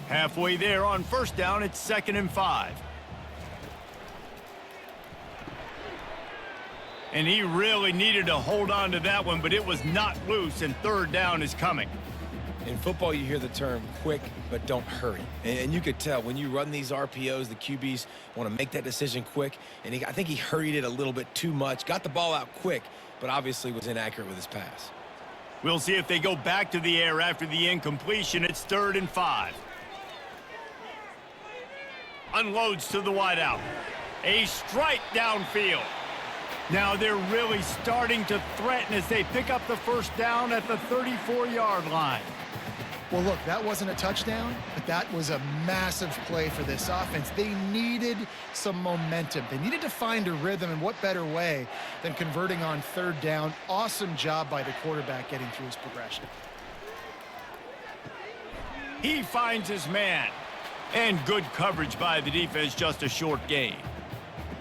Halfway there on first down, it's 2nd and 5. And he really needed to hold on to that one, but it was not loose, and 3rd down is coming. In football, you hear the term quick, but don't hurry. And you could tell when you run these RPOs, the QBs want to make that decision quick. And I think he hurried it a little bit too much, got the ball out quick, but obviously was inaccurate with his pass. We'll see if they go back to the air after the incompletion. It's 3rd and 5. Unloads to the wideout. A strike downfield. Now they're really starting to threaten as they pick up the first down at the 34-yard line. Well, look, that wasn't a touchdown, but that was a massive play for this offense. They needed some momentum. They needed to find a rhythm, and what better way than converting on 3rd down. Awesome job by the quarterback getting through his progression. He finds his man. And good coverage by the defense, just a short gain.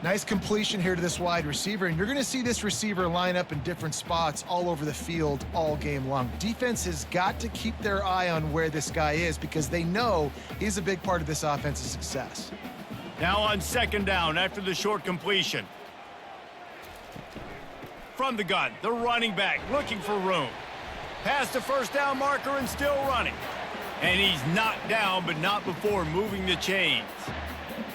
Nice completion here to this wide receiver, and you're going to see this receiver line up in different spots all over the field all game long. Defense has got to keep their eye on where this guy is because they know he's a big part of this offense's success. Now on 2nd down after the short completion. From the gun, the running back looking for room. Past the first down marker and still running. And he's knocked down, but not before moving the chains.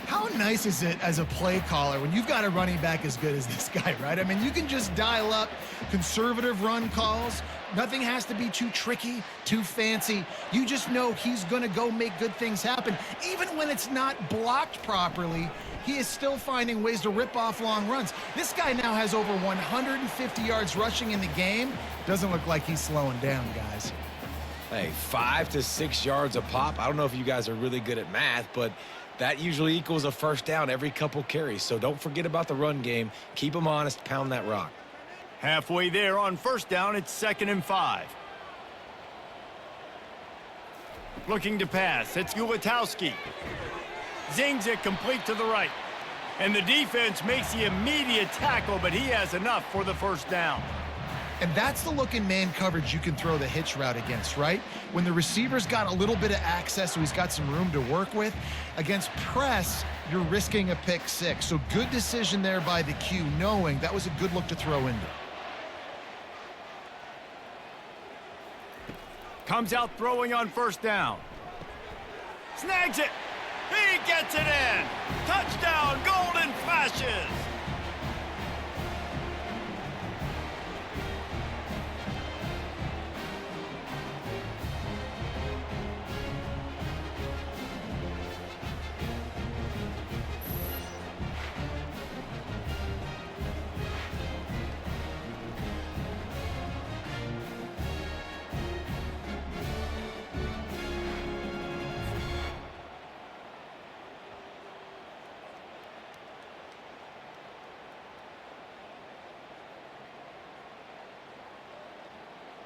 How nice is it as a play caller when you've got a running back as good as this guy, right? I mean, you can just dial up conservative run calls. Nothing has to be too tricky, too fancy. You just know he's going to go make good things happen. Even when it's not blocked properly, he is still finding ways to rip off long runs. This guy now has over 150 yards rushing in the game. Doesn't look like he's slowing down, guys. Hey, 5 to 6 yards a pop. I don't know if you guys are really good at math, but that usually equals a first down every couple carries. So don't forget about the run game. Keep them honest. Pound that rock. Halfway there on first down, it's 2nd and 5. Looking to pass. It's Ulatowski. Zings it complete to the right. And the defense makes the immediate tackle, but he has enough for the first down. And that's the look in man coverage you can throw the hitch route against, right? When the receiver's got a little bit of access, so he's got some room to work with. Against press, you're risking a pick six. So good decision there by the Q, knowing that was a good look to throw into. Comes out throwing on first down. Snags it. He gets it in. Touchdown, Golden Flashes.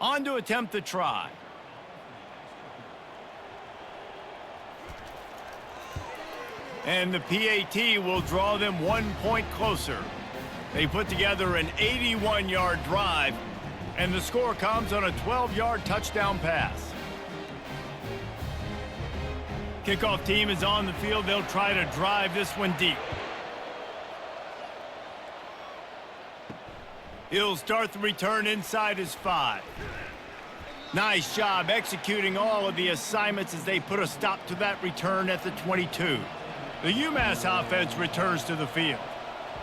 On to attempt the try. And the PAT will draw them 1 point closer. They put together an 81-yard drive, and the score comes on a 12-yard touchdown pass. Kickoff team is on the field. They'll try to drive this one deep. He'll start the return inside his 5. Nice job executing all of the assignments as they put a stop to that return at the 22. The UMASS offense returns to the field.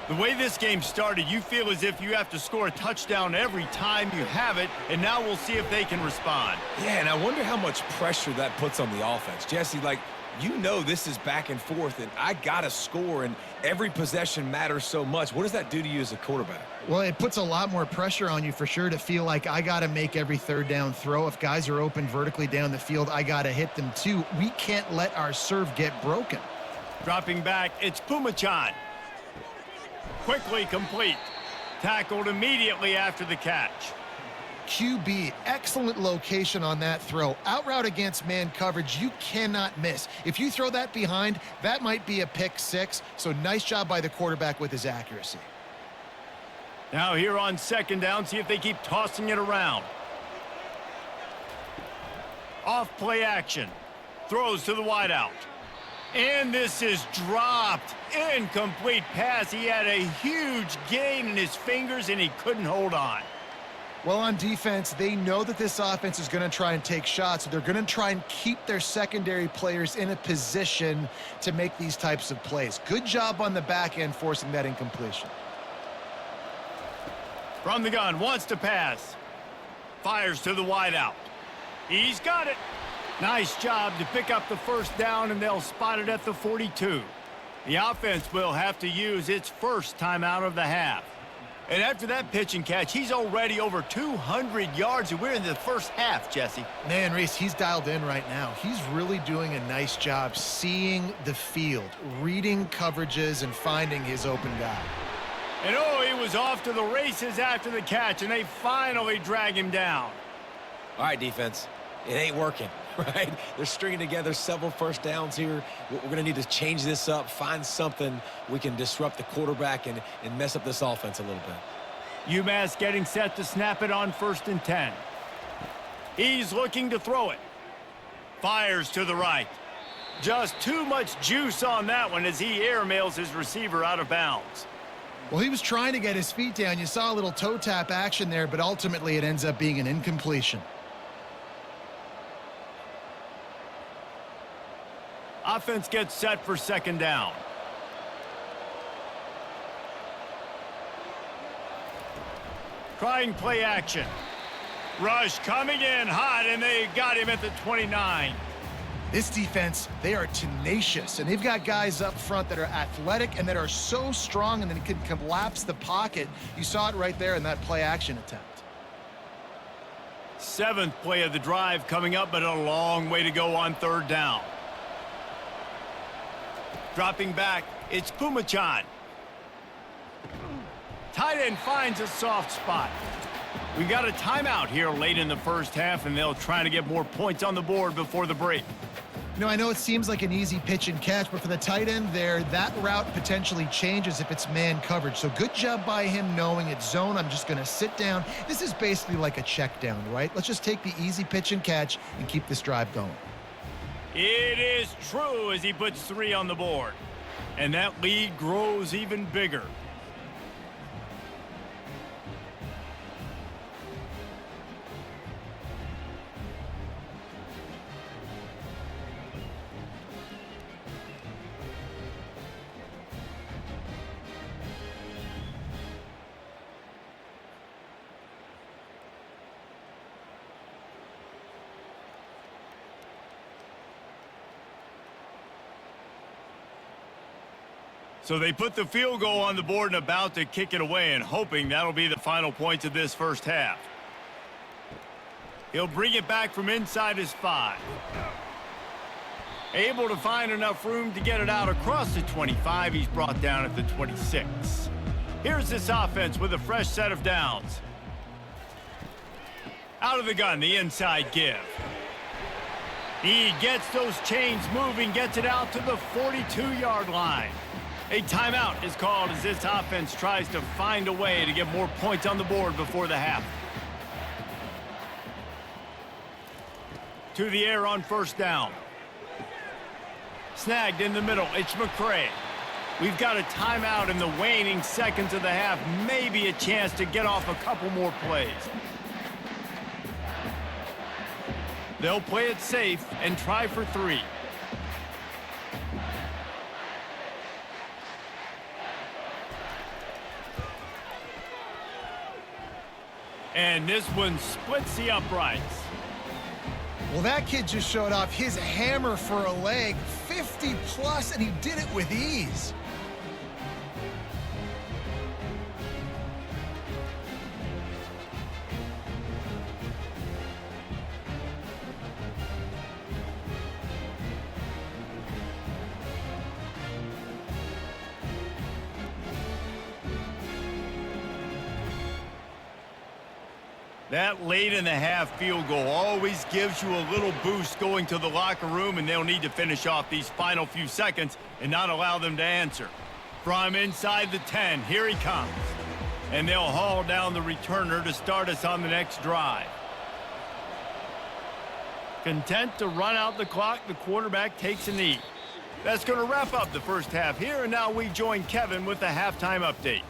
The way this game started, you feel as if you have to score a touchdown every time you have it, and now we'll see if they can respond. Yeah, and I wonder how much pressure that puts on the offense. Jesse, like, you know this is back and forth, and I got to score, and every possession matters so much. What does that do to you as a quarterback? Well, it puts a lot more pressure on you for sure to feel like I got to make every third down throw. If guys are open vertically down the field, I got to hit them too. We can't let our serve get broken. Dropping back, it's Pumachan. Quickly complete. Tackled immediately after the catch. QB, excellent location on that throw. Out route against man coverage, you cannot miss. If you throw that behind, that might be a pick six. So nice job by the quarterback with his accuracy. Now here on second down, see if they keep tossing it around. Off play action. Throws to the wideout. And this is dropped. Incomplete pass. He had a huge gain in his fingers, and he couldn't hold on. Well, on defense, they know that this offense is going to try and take shots. So they're going to try and keep their secondary players in a position to make these types of plays. Good job on the back end forcing that incompletion. From the gun, wants to pass. Fires to the wideout. He's got it. Nice job to pick up the first down, and they'll spot it at the 42. The offense will have to use its first timeout of the half. And after that pitch and catch, he's already over 200 yards, and we're in the first half, Jesse. Man, Reese, he's dialed in right now. He's really doing a nice job seeing the field, reading coverages, and finding his open guy. And oh, he was off to the races after the catch, and they finally drag him down. All right, defense. It ain't working, right? They're stringing together several first downs here. We're going to need to change this up, find something we can disrupt the quarterback and mess up this offense a little bit. UMass getting set to snap it on 1st and 10. He's looking to throw it. Fires to the right. Just too much juice on that one as he airmails his receiver out of bounds. Well, he was trying to get his feet down. You saw a little toe tap action there, but ultimately it ends up being an incompletion. Offense gets set for second down. Trying play action. Rush coming in hot, and they got him at the 29. This defense, they are tenacious, and they've got guys up front that are athletic and that are so strong and then can collapse the pocket. You saw it right there in that play action attempt. 7th play of the drive coming up, but a long way to go on 3rd down. Dropping back, it's Pumachan. Tight end finds a soft spot. We got a timeout here late in the first half, and they'll try to get more points on the board before the break. You know, I know it seems like an easy pitch and catch, but for the tight end there, that route potentially changes if it's man coverage. So good job by him knowing it's zone. I'm just going to sit down. This is basically like a check down, right? Let's just take the easy pitch and catch and keep this drive going. It is true as he puts 3 on the board. And that lead grows even bigger. So they put the field goal on the board and about to kick it away and hoping that'll be the final points of this first half. He'll bring it back from inside his 5. Able to find enough room to get it out across the 25. He's brought down at the 26. Here's this offense with a fresh set of downs. Out of the gun, the inside give. He gets those chains moving, gets it out to the 42-yard line. A timeout is called as this offense tries to find a way to get more points on the board before the half. To the air on first down. Snagged in the middle. It's McCray. We've got a timeout in the waning seconds of the half. Maybe a chance to get off a couple more plays. They'll play it safe and try for 3. And this one splits the uprights. Well, that kid just showed off his hammer for a leg, 50 plus, and he did it with ease. That late in the half field goal always gives you a little boost going to the locker room, and they'll need to finish off these final few seconds and not allow them to answer. From inside the 10, here he comes. And they'll haul down the returner to start us on the next drive. Content to run out the clock, the quarterback takes a knee. That's going to wrap up the first half here, and now we join Kevin with the halftime update.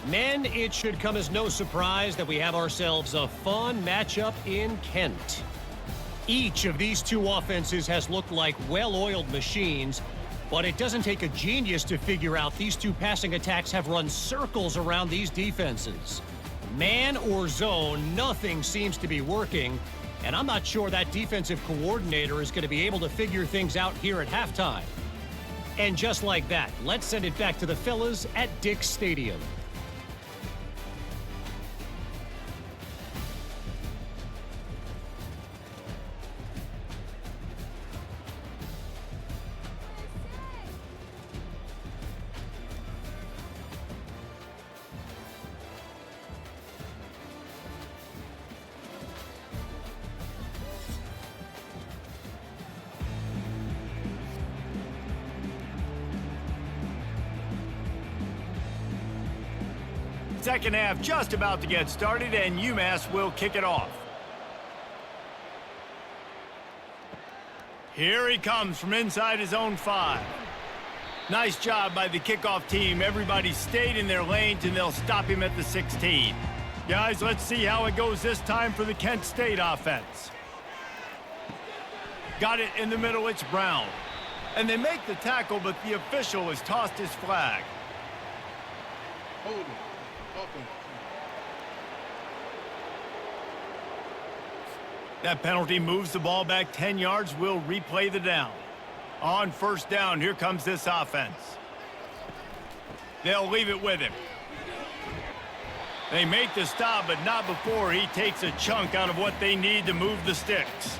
Men, it should come as no surprise that we have ourselves a fun matchup in Kent. Each of these two offenses has looked like well-oiled machines, but it doesn't take a genius to figure out these two passing attacks have run circles around these defenses. Man or zone, nothing seems to be working, and I'm not sure that defensive coordinator is going to be able to figure things out here at halftime. And just like that, let's send it back to the fellas at Dick's Stadium. Second half just about to get started, and UMass will kick it off. Here he comes from inside his own 5. Nice job by the kickoff team. Everybody stayed in their lanes, and they'll stop him at the 16. Guys, let's see how it goes this time for the Kent State offense. Got it in the middle, it's Brown. And they make the tackle, but the official has tossed his flag. Hold it. Offense. That penalty moves the ball back 10 yards. We'll replay the down. On first down, here comes this offense. They'll leave it with him. They make the stop, but not before he takes a chunk out of what they need to move the sticks.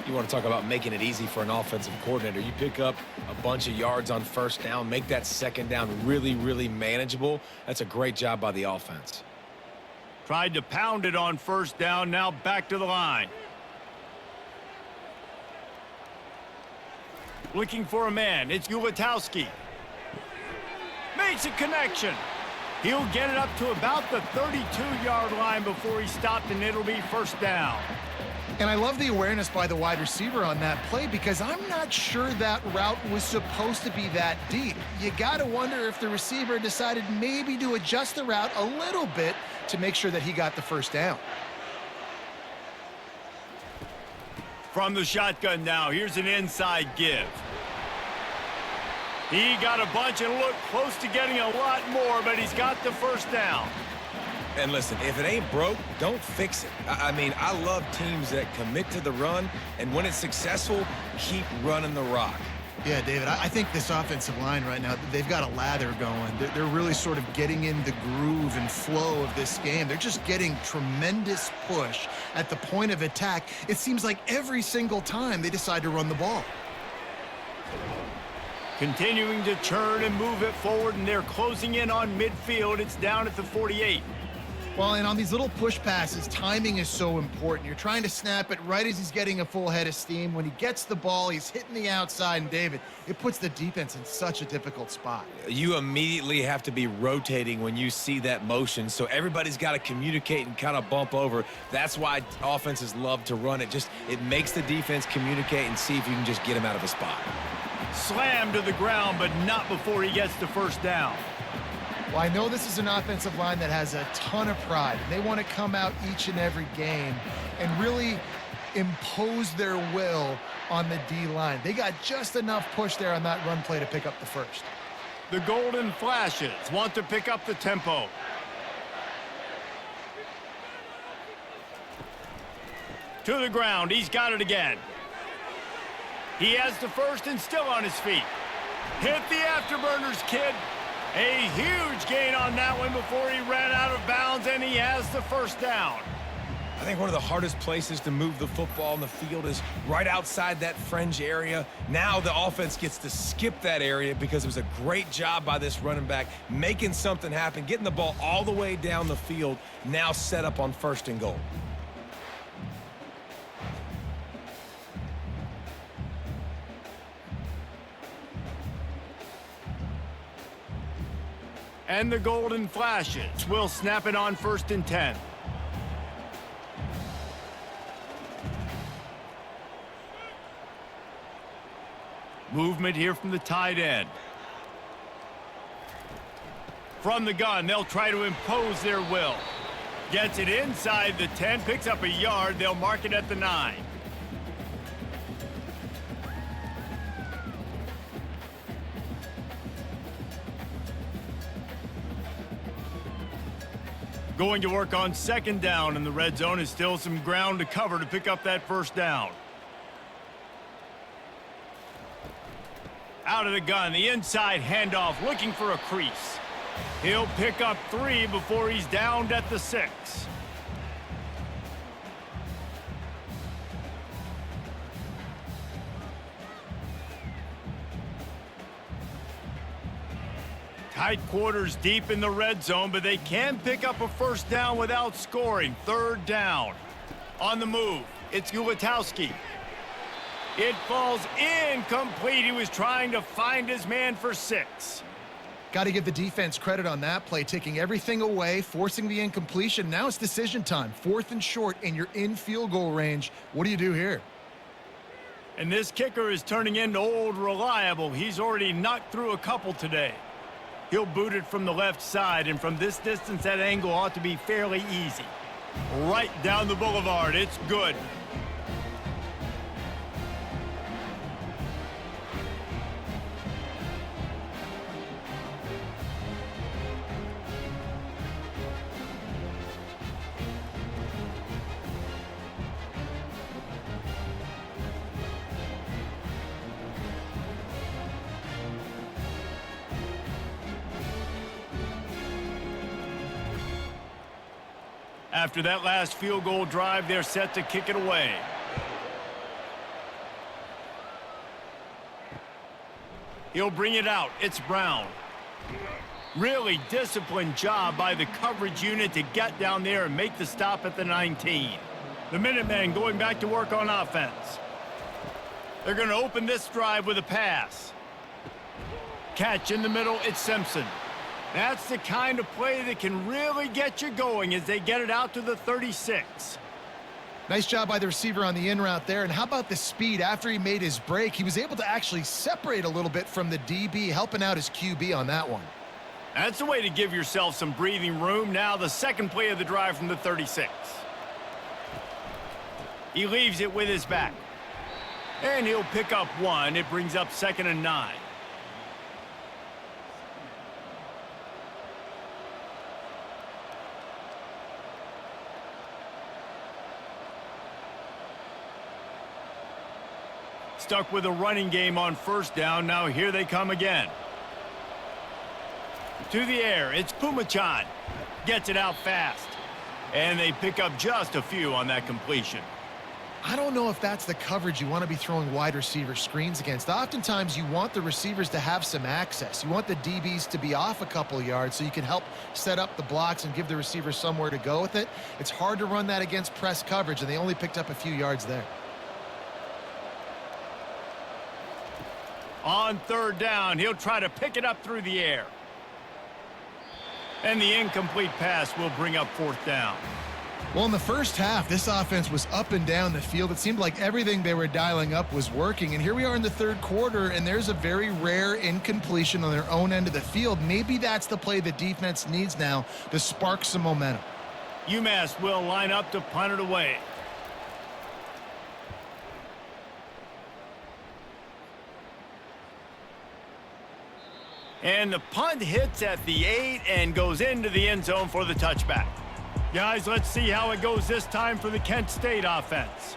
You want to talk about making it easy for an offensive coordinator. You pick up a bunch of yards on first down, make that second down really, really manageable. That's a great job by the offense. Tried to pound it on first down, now back to the line. Looking for a man. It's Ulatowski. Makes a connection. He'll get it up to about the 32-yard line before he stopped, and it'll be first down. And I love the awareness by the wide receiver on that play because I'm not sure that route was supposed to be that deep. You got to wonder if the receiver decided maybe to adjust the route a little bit to make sure that he got the first down. From the shotgun now, here's an inside give. He got a bunch and looked close to getting a lot more, but he's got the first down. And listen, if it ain't broke, don't fix it. I mean, I love teams that commit to the run, and when it's successful, keep running the rock. Yeah, David, I think this offensive line right now, they've got a lather going. They're really sort of getting in the groove and flow of this game. They're just getting tremendous push at the point of attack. It seems like every single time they decide to run the ball. Continuing to turn and move it forward, and they're closing in on midfield. It's down at the 48. Well, and on these little push passes, timing is so important. You're trying to snap it right as he's getting a full head of steam. When he gets the ball, he's hitting the outside, and David, it puts the defense in such a difficult spot. You immediately have to be rotating when you see that motion, so everybody's got to communicate and kind of bump over. That's why offenses love to run it. It makes the defense communicate and see if you can just get him out of a spot. Slammed to the ground, but not before he gets the first down. Well, I know this is an offensive line that has a ton of pride. They want to come out each and every game and really impose their will on the D-line. They got just enough push there on that run play to pick up the first. The Golden Flashes want to pick up the tempo. To the ground. He's got it again. He has the first and still on his feet. Hit the afterburners, kid. A huge gain on that one before he ran out of bounds, and he has the first down. I think one of the hardest places to move the football on the field is right outside that fringe area. Now the offense gets to skip that area because it was a great job by this running back making something happen, getting the ball all the way down the field, now set up on first and goal. And the Golden Flashes will snap it on first and 10. Movement here from the tight end. From the gun, they'll try to impose their will. Gets it inside the 10, picks up a yard. They'll mark it at the 9. Going to work on second down in the red zone. Is still some ground to cover to pick up that first down. Out of the gun, the inside handoff, looking for a crease. He'll pick up 3 before he's downed at the 6. Tight quarters deep in the red zone, but they can pick up a first down without scoring. Third down. On the move, it's Ulatowski. It falls incomplete. He was trying to find his man for 6. Got to give the defense credit on that play, taking everything away, forcing the incompletion. Now it's decision time. 4th and short, and you're in field goal range. What do you do here? And this kicker is turning into old reliable. He's already knocked through a couple today. He'll boot it from the left side, and from this distance, that angle ought to be fairly easy. Right down the boulevard. It's good. After that last field goal drive, they're set to kick it away. He'll bring it out. It's Brown. Really disciplined job by the coverage unit to get down there and make the stop at the 19. The Minutemen going back to work on offense. They're going to open this drive with a pass. Catch in the middle, it's Simpson. That's the kind of play that can really get you going as they get it out to the 36. Nice job by the receiver on the in route there. And how about the speed? After he made his break, he was able to actually separate a little bit from the DB, helping out his QB on that one. That's the way to give yourself some breathing room. Now the second play of the drive from the 36. He leaves it with his back. And he'll pick up one. It brings up 2nd and 9. Stuck with a running game on 1st down. Now here they come again. To the air, it's Pumachan. Gets it out fast. And they pick up just a few on that completion. I don't know if that's the coverage you want to be throwing wide receiver screens against. Oftentimes, you want the receivers to have some access. You want the DBs to be off a couple of yards so you can help set up the blocks and give the receiver somewhere to go with it. It's hard to run that against press coverage, and they only picked up a few yards there. On 3rd down, he'll try to pick it up through the air. And the incomplete pass will bring up 4th down. Well, in the first half, this offense was up and down the field. It seemed like everything they were dialing up was working. And here we are in the 3rd quarter, and there's a very rare incompletion on their own end of the field. Maybe that's the play the defense needs now to spark some momentum. UMass will line up to punt it away. And the punt hits at the 8 and goes into the end zone for the touchback. Guys, let's see how it goes this time for the Kent State offense.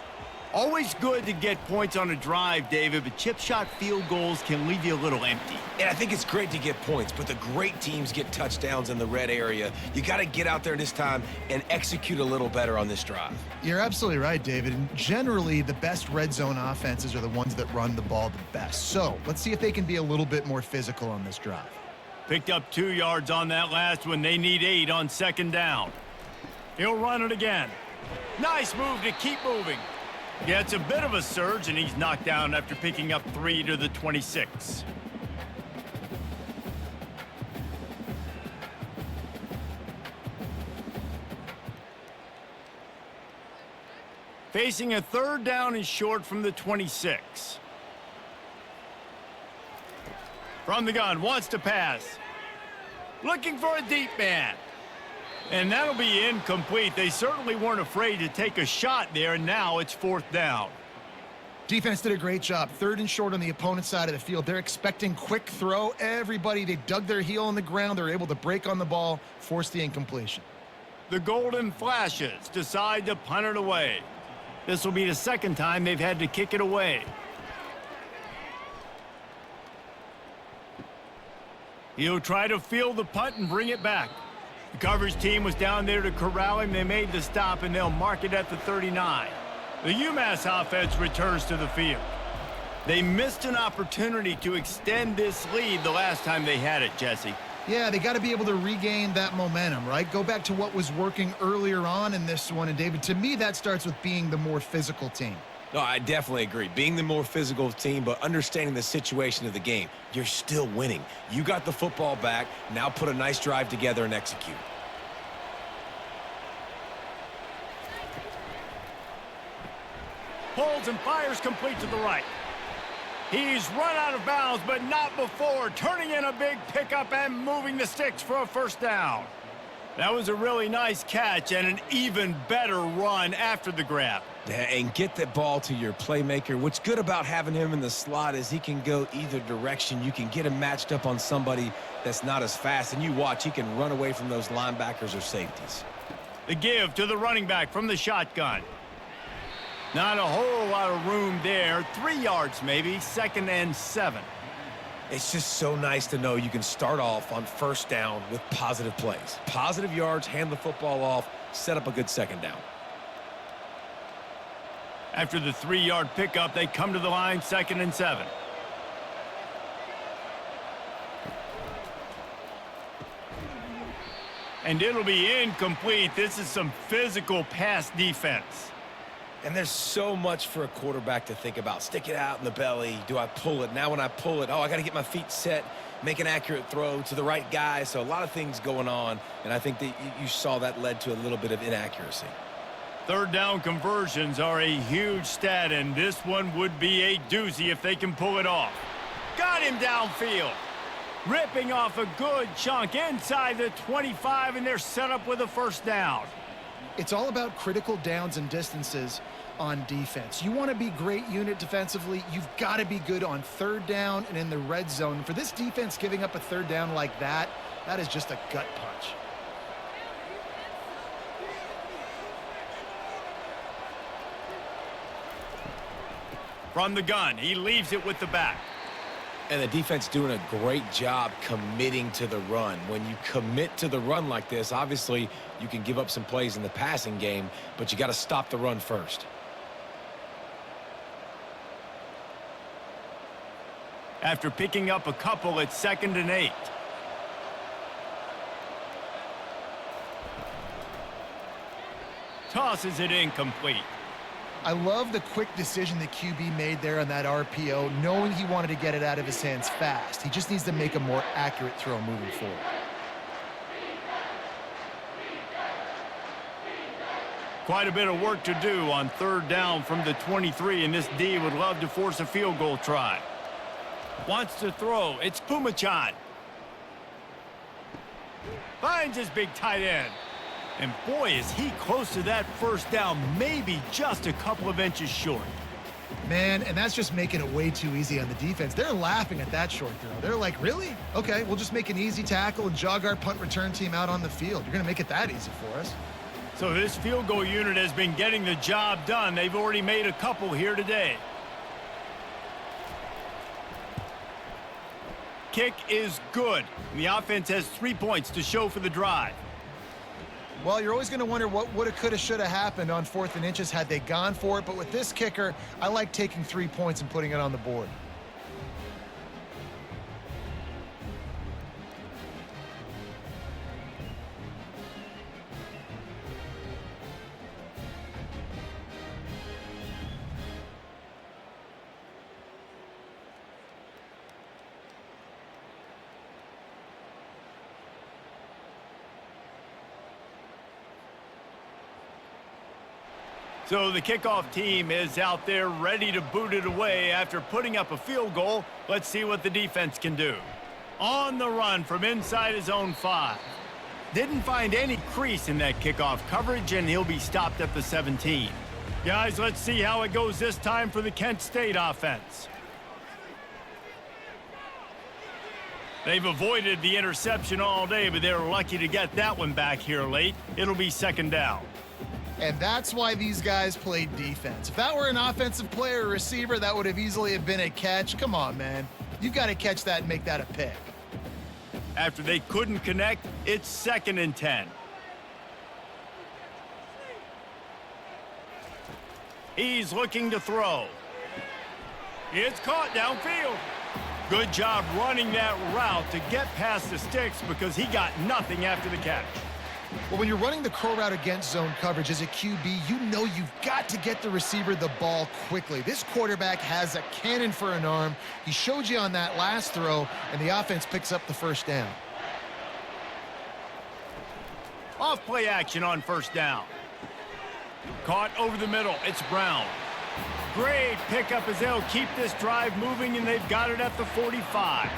Always good to get points on a drive, David, but chip shot field goals can leave you a little empty. And I think it's great to get points, but the great teams get touchdowns in the red area. You got to get out there this time and execute a little better on this drive. You're absolutely right, David. And generally, the best red zone offenses are the ones that run the ball the best. So let's see if they can be a little bit more physical on this drive. Picked up 2 yards on that last one. They need 8 on 2nd down. He'll run it again. Nice move to keep moving. Gets a bit of a surge, and he's knocked down after picking up 3 to the 26. Facing a 3rd down and short from the 26. From the gun, wants to pass. Looking for a deep man. And that'll be incomplete. They certainly weren't afraid to take a shot there, and now it's 4th down. Defense did a great job. 3rd and short on the opponent's side of the field. They're expecting quick throw. Everybody, they dug their heel on the ground. They're able to break on the ball, force the incompletion. The Golden Flashes decide to punt it away. This will be the 2nd time they've had to kick it away. He'll try to field the punt and bring it back. The coverage team was down there to corral him. They made the stop, and they'll mark it at the 39. The UMass offense returns to the field. They missed an opportunity to extend this lead the last time they had it, Jesse. Yeah, they got to be able to regain that momentum, right? Go back to what was working earlier on in this one. And, David, to me, that starts with being the more physical team. No, I definitely agree. Being the more physical team, but understanding the situation of the game. You're still winning. You got the football back. Now put a nice drive together and execute. Pulls and fires complete to the right. He's run out of bounds, but not before. Turning in a big pickup and moving the sticks for a 1st down. That was a really nice catch and an even better run after the grab. And get that ball to your playmaker. What's good about having him in the slot is he can go either direction. You can get him matched up on somebody that's not as fast, and you watch, he can run away from those linebackers or safeties. The give to the running back from the shotgun. Not a whole lot of room there. 3 yards maybe, 2nd and 7. It's just so nice to know you can start off on 1st down with positive plays. Positive yards, hand the football off, set up a good 2nd down. After the 3-yard pickup, they come to the line, 2nd and 7. And it'll be incomplete. This is some physical pass defense. And there's so much for a quarterback to think about. Stick it out in the belly. Do I pull it? Now when I pull it, oh, I got to get my feet set, make an accurate throw to the right guy. So a lot of things going on, and I think that you saw that led to a little bit of inaccuracy. Third down conversions are a huge stat, and this one would be a doozy if they can pull it off. Got him downfield. Ripping off a good chunk inside the 25, and they're set up with a first down. It's all about critical downs and distances on defense. You want to be great unit defensively, you've got to be good on third down and in the red zone. For this defense giving up a third down like that, that is just a gut punch. From the gun, he leaves it with the back. And the defense doing a great job committing to the run. When you commit to the run like this, obviously you can give up some plays in the passing game, but you got to stop the run first. After picking up a couple at 2nd and 8. Tosses it incomplete. I love the quick decision the QB made there on that RPO, knowing he wanted to get it out of his hands fast. He just needs to make a more accurate throw moving forward. Quite a bit of work to do on third down from the 23, and this D would love to force a field goal try. Wants to throw. It's Pumachan. Finds his big tight end. And boy, is he close to that first down, maybe just a couple of inches short. Man, and that's just making it way too easy on the defense. They're laughing at that short throw. They're like, really? Okay, we'll just make an easy tackle and jog our punt return team out on the field. You're going to make it that easy for us. So this field goal unit has been getting the job done. They've already made a couple here today. Kick is good. The offense has 3 points to show for the drive. Well, you're always going to wonder what woulda, coulda, shoulda happened on 4th and inches had they gone for it. But with this kicker, I like taking 3 points and putting it on the board. So the kickoff team is out there ready to boot it away after putting up a field goal. Let's see what the defense can do. On the run from inside his own 5. Didn't find any crease in that kickoff coverage, and he'll be stopped at the 17. Guys, let's see how it goes this time for the Kent State offense. They've avoided the interception all day, but they're lucky to get that one back here late. It'll be 2nd down. And that's why these guys played defense. If that were an offensive player or receiver, that would have easily have been a catch. Come on, man. You've got to catch that and make that a pick. After they couldn't connect, it's 2nd and 10. He's looking to throw. It's caught downfield. Good job running that route to get past the sticks because he got nothing after the catch. Well, when you're running the curl route against zone coverage as a QB, you know you've got to get the receiver the ball quickly. This quarterback has a cannon for an arm. He showed you on that last throw, and the offense picks up the first down. Off play action on first down. Caught over the middle. It's Brown. Great pickup as they'll keep this drive moving, and they've got it at the 45.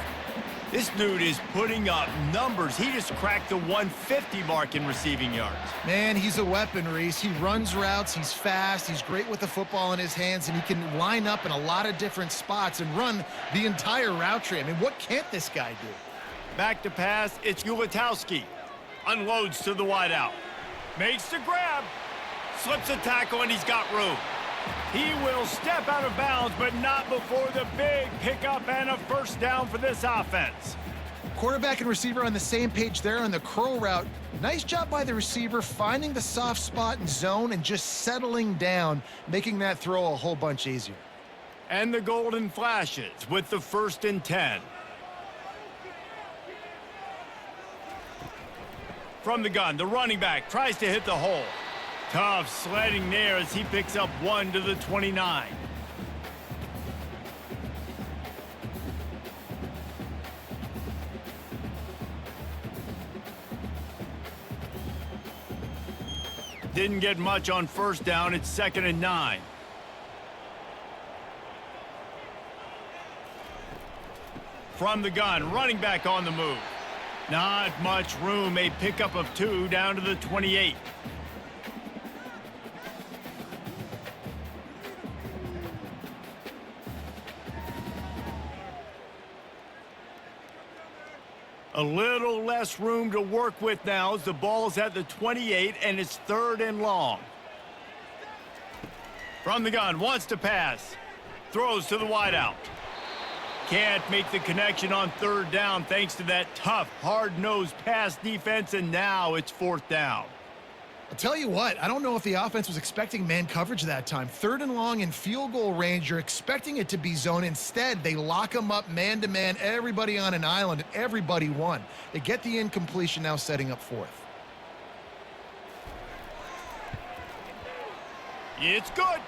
This dude is putting up numbers. He just cracked the 150 mark in receiving yards. Man, he's a weapon, Reese. He runs routes. He's fast. He's great with the football in his hands, and he can line up in a lot of different spots and run the entire route tree. I mean, what can't this guy do? Back to pass. It's Ulatowski. Unloads to the wideout. Makes the grab. Slips a tackle, and he's got room. He will step out of bounds, but not before the big pickup and a first down for this offense. Quarterback and receiver on the same page there on the curl route. Nice job by the receiver finding the soft spot in zone and just settling down, making that throw a whole bunch easier. And the Golden Flashes with the 1st and 10. From the gun, the running back tries to hit the hole. Tough sledding there as he picks up 1 to the 29. Didn't get much on first down. It's 2nd and 9. From the gun, running back on the move. Not much room. A pickup of 2 down to the 28. A little less room to work with now as the ball's at the 28 and it's 3rd and long. From the gun, wants to pass. Throws to the wideout. Can't make the connection on 3rd down thanks to that tough, hard-nosed pass defense, and now it's 4th down. I'll tell you what, I don't know if the offense was expecting man coverage that time. 3rd and long in field goal range, you're expecting it to be zone. Instead, they lock them up man-to-man, everybody on an island, and everybody won. They get the incompletion, now setting up 4th. It's good.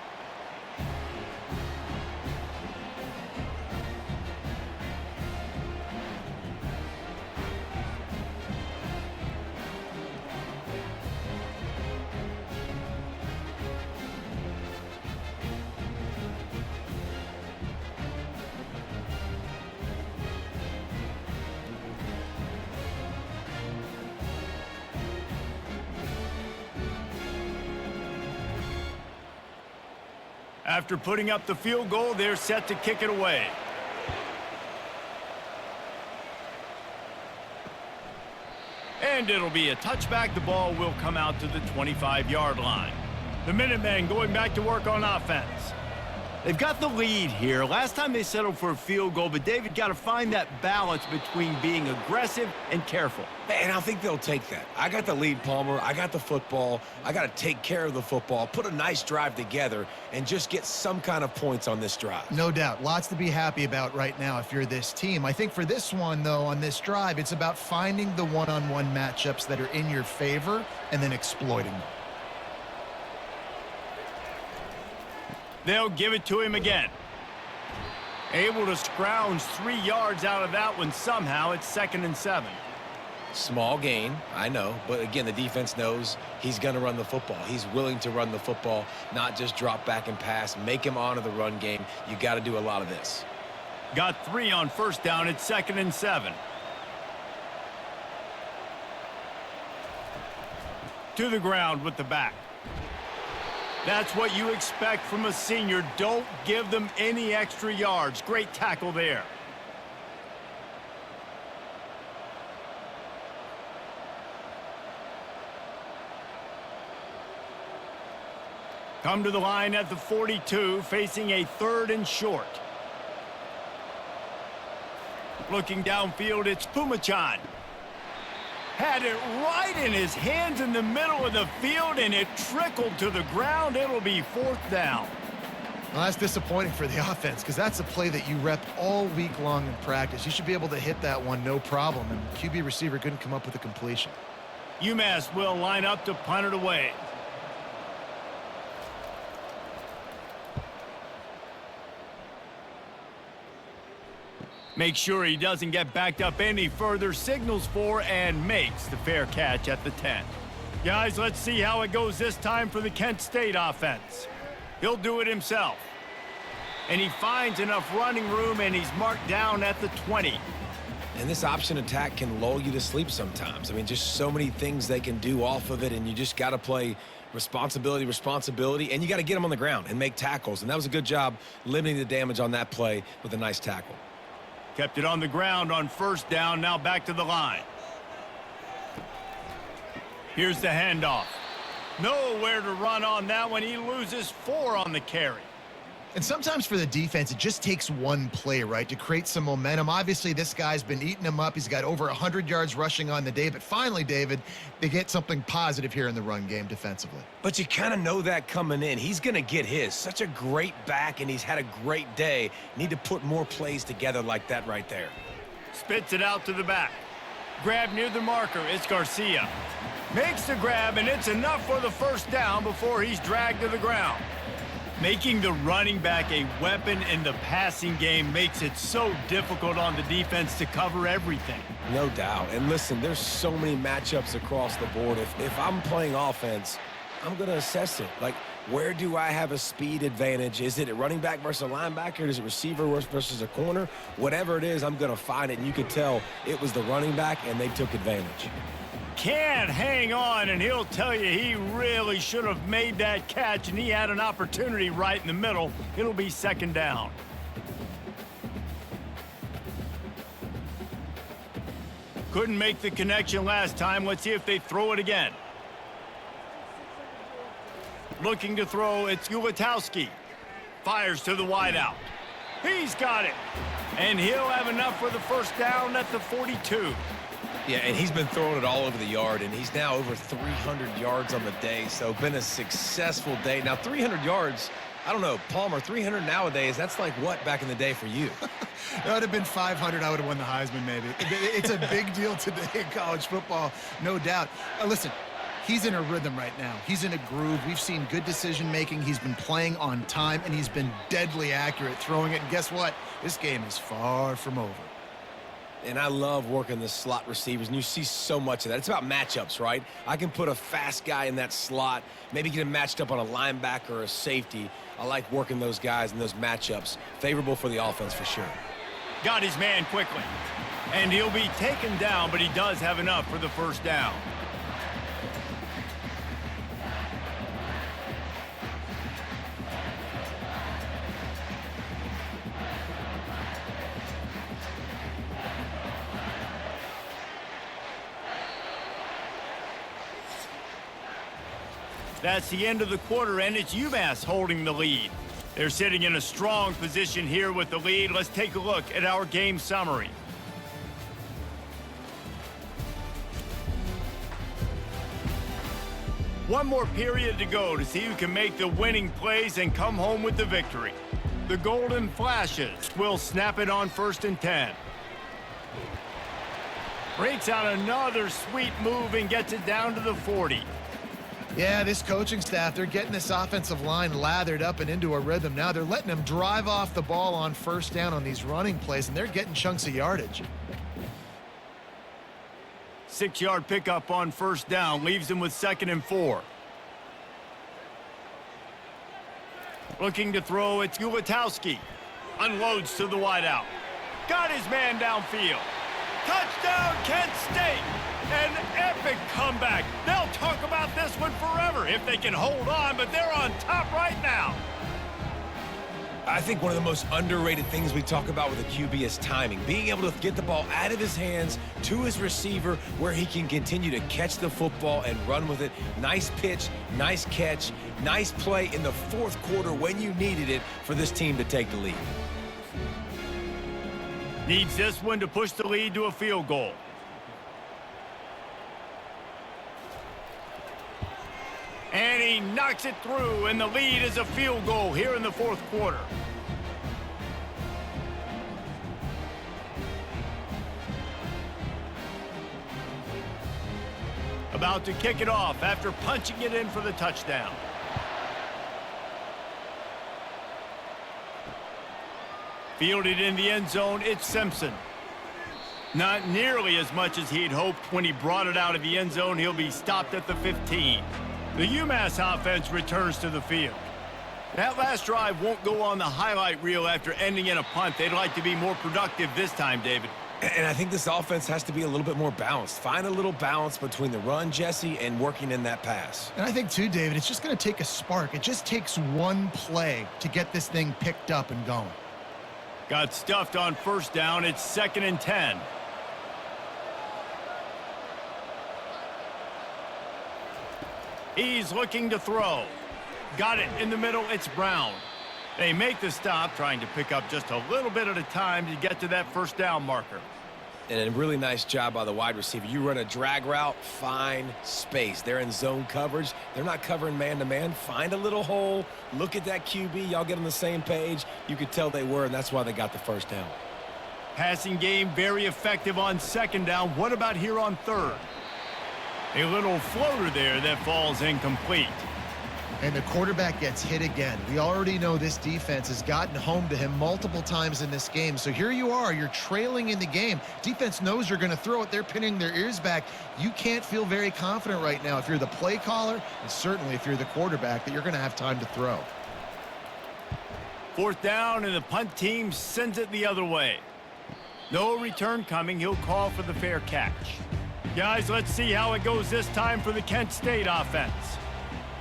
After putting up the field goal, they're set to kick it away. And it'll be a touchback. The ball will come out to the 25-yard line. The Minutemen going back to work on offense. They've got the lead here. Last time they settled for a field goal, but David got to find that balance between being aggressive and careful. And I think they'll take that. I got the lead, Palmer. I got the football. I got to take care of the football, put a nice drive together, and just get some kind of points on this drive. No doubt. Lots to be happy about right now if you're this team. I think for this one, though, on this drive, it's about finding the one-on-one matchups that are in your favor and then exploiting them. They'll give it to him again. Able to scrounge 3 yards out of that one somehow. It's 2nd and 7. Small gain, I know, but again, the defense knows he's going to run the football. He's willing to run the football, not just drop back and pass, make him honor the run game. You got to do a lot of this. Got 3 on first down. It's 2nd and 7. To the ground with the back. That's what you expect from a senior. Don't give them any extra yards. Great tackle there. Come to the line at the 42, facing a 3rd and short. Looking downfield, it's Pumachan. Had it right in his hands in the middle of the field, and it trickled to the ground. It'll be 4th down. Well, that's disappointing for the offense because that's a play that you rep all week long in practice. You should be able to hit that one no problem, and QB receiver couldn't come up with a completion. UMass will line up to punt it away. Make sure he doesn't get backed up any further, signals for and makes the fair catch at the 10. Guys, let's see how it goes this time for the Kent State offense. He'll do it himself. And he finds enough running room, and he's marked down at the 20. And this option attack can lull you to sleep sometimes. I mean, just so many things they can do off of it, and you just got to play responsibility, and you got to get them on the ground and make tackles. And that was a good job limiting the damage on that play with a nice tackle. Kept it on the ground on first down, now back to the line. Here's the handoff. Nowhere to run on that one. He loses 4 on the carry. And sometimes for the defense, it just takes one play, right, to create some momentum. Obviously, this guy's been eating him up. He's got over 100 yards rushing on the day. But finally, David, they get something positive here in the run game defensively. But you kind of know that coming in. He's going to get his. Such a great back, and he's had a great day. Need to put more plays together like that right there. Spits it out to the back. Grab near the marker. It's Garcia. Makes the grab, and it's enough for the first down before he's dragged to the ground. Making the running back a weapon in the passing game makes it so difficult on the defense to cover everything. No doubt. And listen, there's so many matchups across the board. If I'm playing offense, I'm going to assess it. Like, where do I have a speed advantage? Is it a running back versus a linebacker? Is it receiver versus a corner? Whatever it is, I'm going to find it. And you could tell it was the running back, and they took advantage. Can't hang on, and he'll tell you he really should have made that catch, and he had an opportunity right in the middle. It'll be second down. Couldn't make the connection last time. Let's see if they throw it again. Looking to throw, it's Ulatowski. Fires to the wideout. He's got it. And he'll have enough for the first down at the 42. Yeah, and he's been throwing it all over the yard, and he's now over 300 yards on the day, so been a successful day. Now, 300 yards, I don't know, Palmer, 300 nowadays, that's like what back in the day for you? That would have been 500. I would have won the Heisman, maybe. It's a big deal today in college football, no doubt. Listen, he's in a rhythm right now. He's in a groove. We've seen good decision-making. He's been playing on time, and he's been deadly accurate throwing it. And guess what? This game is far from over. And I love working the slot receivers, and you see so much of that. It's about matchups, right? I can put a fast guy in that slot, maybe get him matched up on a linebacker or a safety. I like working those guys in those matchups. Favorable for the offense for sure. Got his man quickly. And he'll be taken down, but he does have enough for the first down. That's the end of the quarter, and it's UMass holding the lead. They're sitting in a strong position here with the lead. Let's take a look at our game summary. One more period to go to see who can make the winning plays and come home with the victory. The Golden Flashes will snap it on 1st and 10. Breaks out another sweet move and gets it down to the 40. Yeah, this coaching staff, they're getting this offensive line lathered up and into a rhythm. Now they're letting them drive off the ball on first down on these running plays, and they're getting chunks of yardage. 6-yard pickup on first down leaves them with 2nd and 4. Looking to throw, it's Ulatowski. Unloads to the wideout. Got his man downfield. Touchdown, Kent State! An epic comeback. They'll talk about this one forever if they can hold on, but they're on top right now. I think one of the most underrated things we talk about with a QB is timing. Being able to get the ball out of his hands to his receiver where he can continue to catch the football and run with it. Nice pitch, nice catch, nice play in the 4th quarter when you needed it for this team to take the lead. Needs this one to push the lead to a field goal. And he knocks it through, and the lead is a field goal here in the 4th quarter. About to kick it off after punching it in for the touchdown. Fielded in the end zone, it's Simpson. Not nearly as much as he'd hoped when he brought it out of the end zone. He'll be stopped at the 15. The UMass offense returns to the field. That last drive won't go on the highlight reel after ending in a punt. They'd like to be more productive this time, David. And I think this offense has to be a little bit more balanced. Find a little balance between the run, Jesse, and working in that pass. And I think, too, David, it's just going to take a spark. It just takes one play to get this thing picked up and going. Got stuffed on first down. It's 2nd and 10. He's looking to throw. Got it in the middle. It's Brown. They make the stop, trying to pick up just a little bit at a time to get to that first down marker. And a really nice job by the wide receiver. You run a drag route, find space. They're in zone coverage. They're not covering man-to-man. Find a little hole. Look at that QB. Y'all get on the same page. You could tell they were, and that's why they got the first down. Passing game very effective on 2nd down. What about here on 3rd? A little floater there that falls incomplete. And the quarterback gets hit again. We already know this defense has gotten home to him multiple times in this game. So here you are, you're trailing in the game. Defense knows you're going to throw it. They're pinning their ears back. You can't feel very confident right now if you're the play caller, and certainly if you're the quarterback, that you're going to have time to throw. 4th down, and the punt team sends it the other way. No return coming. He'll call for the fair catch. Guys, let's see how it goes this time for the Kent State offense.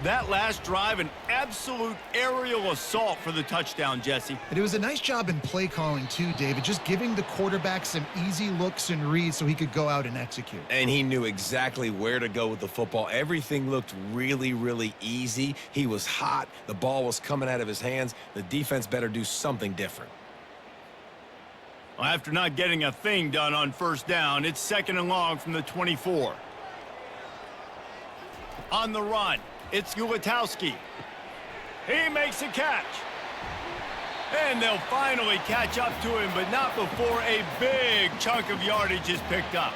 That last drive, an absolute aerial assault for the touchdown, Jesse. And it was a nice job in play calling too, David, just giving the quarterback some easy looks and reads so he could go out and execute. And he knew exactly where to go with the football. Everything looked really, really easy. He was hot. The ball was coming out of his hands. The defense better do something different. Well, after not getting a thing done on 1st down, it's 2nd and long from the 24. On the run, it's Ulatowski. He makes a catch. And they'll finally catch up to him, but not before a big chunk of yardage is picked up.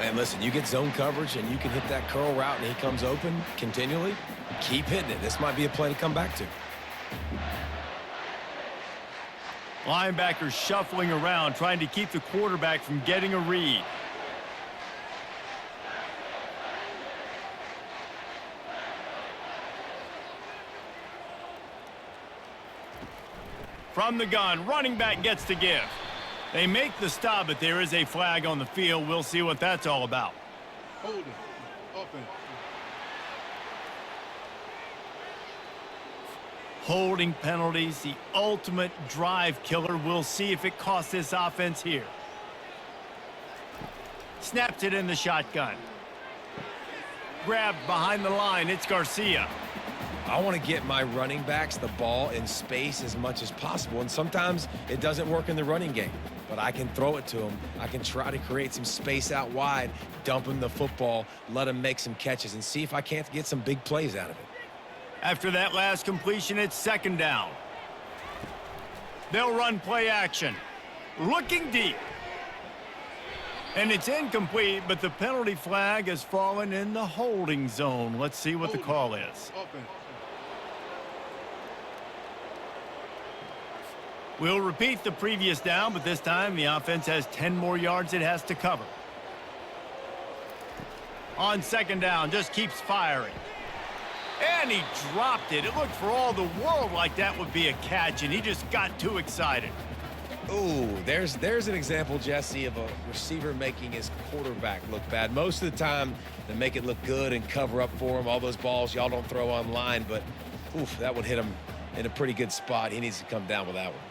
And listen, you get zone coverage and you can hit that curl route and he comes open continually. Keep hitting it. This might be a play to come back to. Linebackers shuffling around, trying to keep the quarterback from getting a read. From the gun, running back gets to give. They make the stop, but there is a flag on the field. We'll see what that's all about. Holding. Offense. Holding penalties, the ultimate drive killer. We'll see if it costs this offense here. Snaps it in the shotgun. Grabbed behind the line, it's Garcia. I want to get my running backs the ball in space as much as possible, and sometimes it doesn't work in the running game, but I can throw it to them. I can try to create some space out wide, dump him the football, let him make some catches, and see if I can't get some big plays out of it. After that last completion, it's 2nd down. They'll run play action. Looking deep. And it's incomplete, but the penalty flag has fallen in the holding zone. Let's see what the call is. Offense. We'll repeat the previous down, but this time the offense has 10 more yards it has to cover. On 2nd down, just keeps firing. And he dropped it. It looked for all the world like that would be a catch, and he just got too excited. Ooh, there's an example, Jesse, of a receiver making his quarterback look bad. Most of the time, they make it look good and cover up for him. All those balls y'all don't throw online, but oof, that would hit him in a pretty good spot. He needs to come down with that one.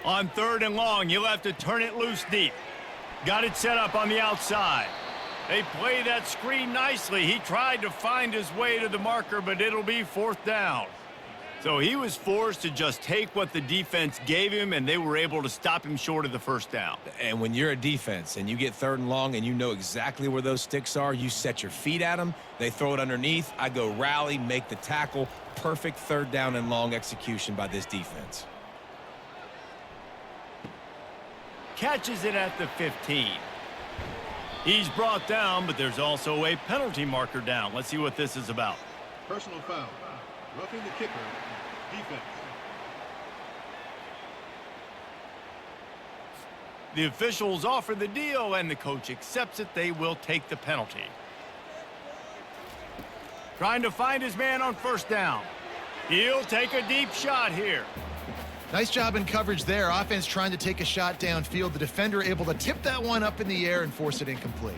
On 3rd and long, you'll have to turn it loose deep. Got it set up on the outside. They play that screen nicely. He tried to find his way to the marker, but it'll be 4th down. So he was forced to just take what the defense gave him, and they were able to stop him short of the 1st down. And when you're a defense and you get 3rd and long and you know exactly where those sticks are, you set your feet at them, they throw it underneath, I go rally, make the tackle. Perfect 3rd down and long execution by this defense. Catches it at the 15. He's brought down, but there's also a penalty marker down. Let's see what this is about. Personal foul. Roughing the kicker. Defense. The officials offer the deal, and the coach accepts it. They will take the penalty. Trying to find his man on 1st down. He'll take a deep shot here. Nice job in coverage there. Offense trying to take a shot downfield. The defender able to tip that one up in the air and force it incomplete.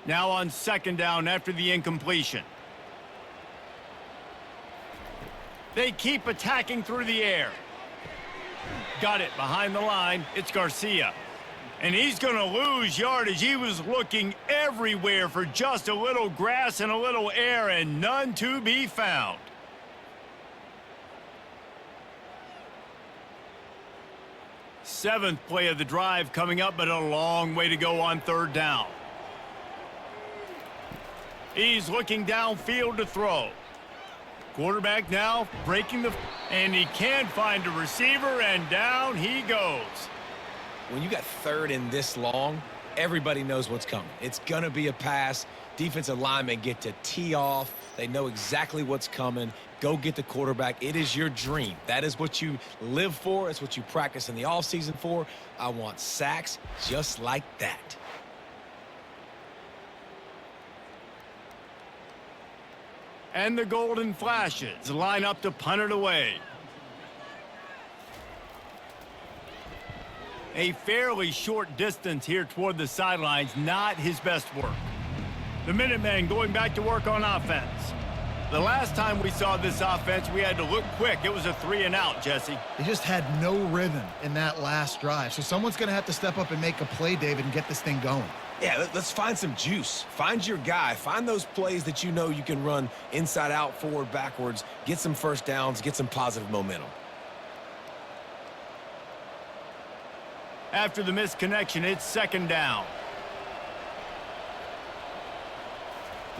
Now on 2nd down after the incompletion. They keep attacking through the air. Got it behind the line. It's Garcia. And he's going to lose yardage. He was looking everywhere for just a little grass and a little air, and none to be found. Seventh play of the drive coming up, but a long way to go on 3rd down. He's looking downfield to throw. Quarterback now breaking and he can't find a receiver, and down he goes. When you got third and this long, everybody knows what's coming. It's going to be a pass. Defensive linemen get to tee off. They know exactly what's coming. Go get the quarterback. It is your dream. That is what you live for. It's what you practice in the offseason for. I want sacks just like that. And the Golden Flashes line up to punt it away. A fairly short distance here toward the sidelines, not his best work. The Minutemen going back to work on offense. The last time we saw this offense, we had to look quick. It was a 3-and-out, Jesse. They just had no rhythm in that last drive. So someone's going to have to step up and make a play, David, and get this thing going. Yeah, let's find some juice. Find your guy. Find those plays that you know you can run inside out, forward, backwards. Get some first downs. Get some positive momentum. After the missed connection, it's 2nd down.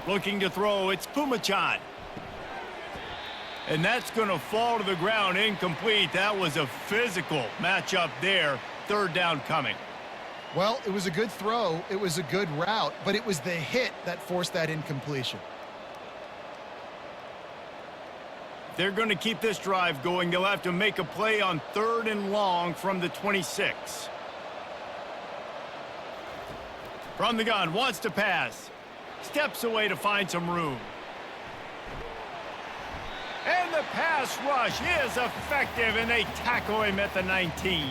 Looking to throw, it's Pumachan. And that's going to fall to the ground, incomplete. That was a physical matchup there. 3rd down coming. Well, it was a good throw. It was a good route, but it was the hit that forced that incompletion. They're going to keep this drive going. They'll have to make a play on 3rd and long from the 26. From the gun, wants to pass. Steps away to find some room. And the pass rush is effective, and they tackle him at the 19.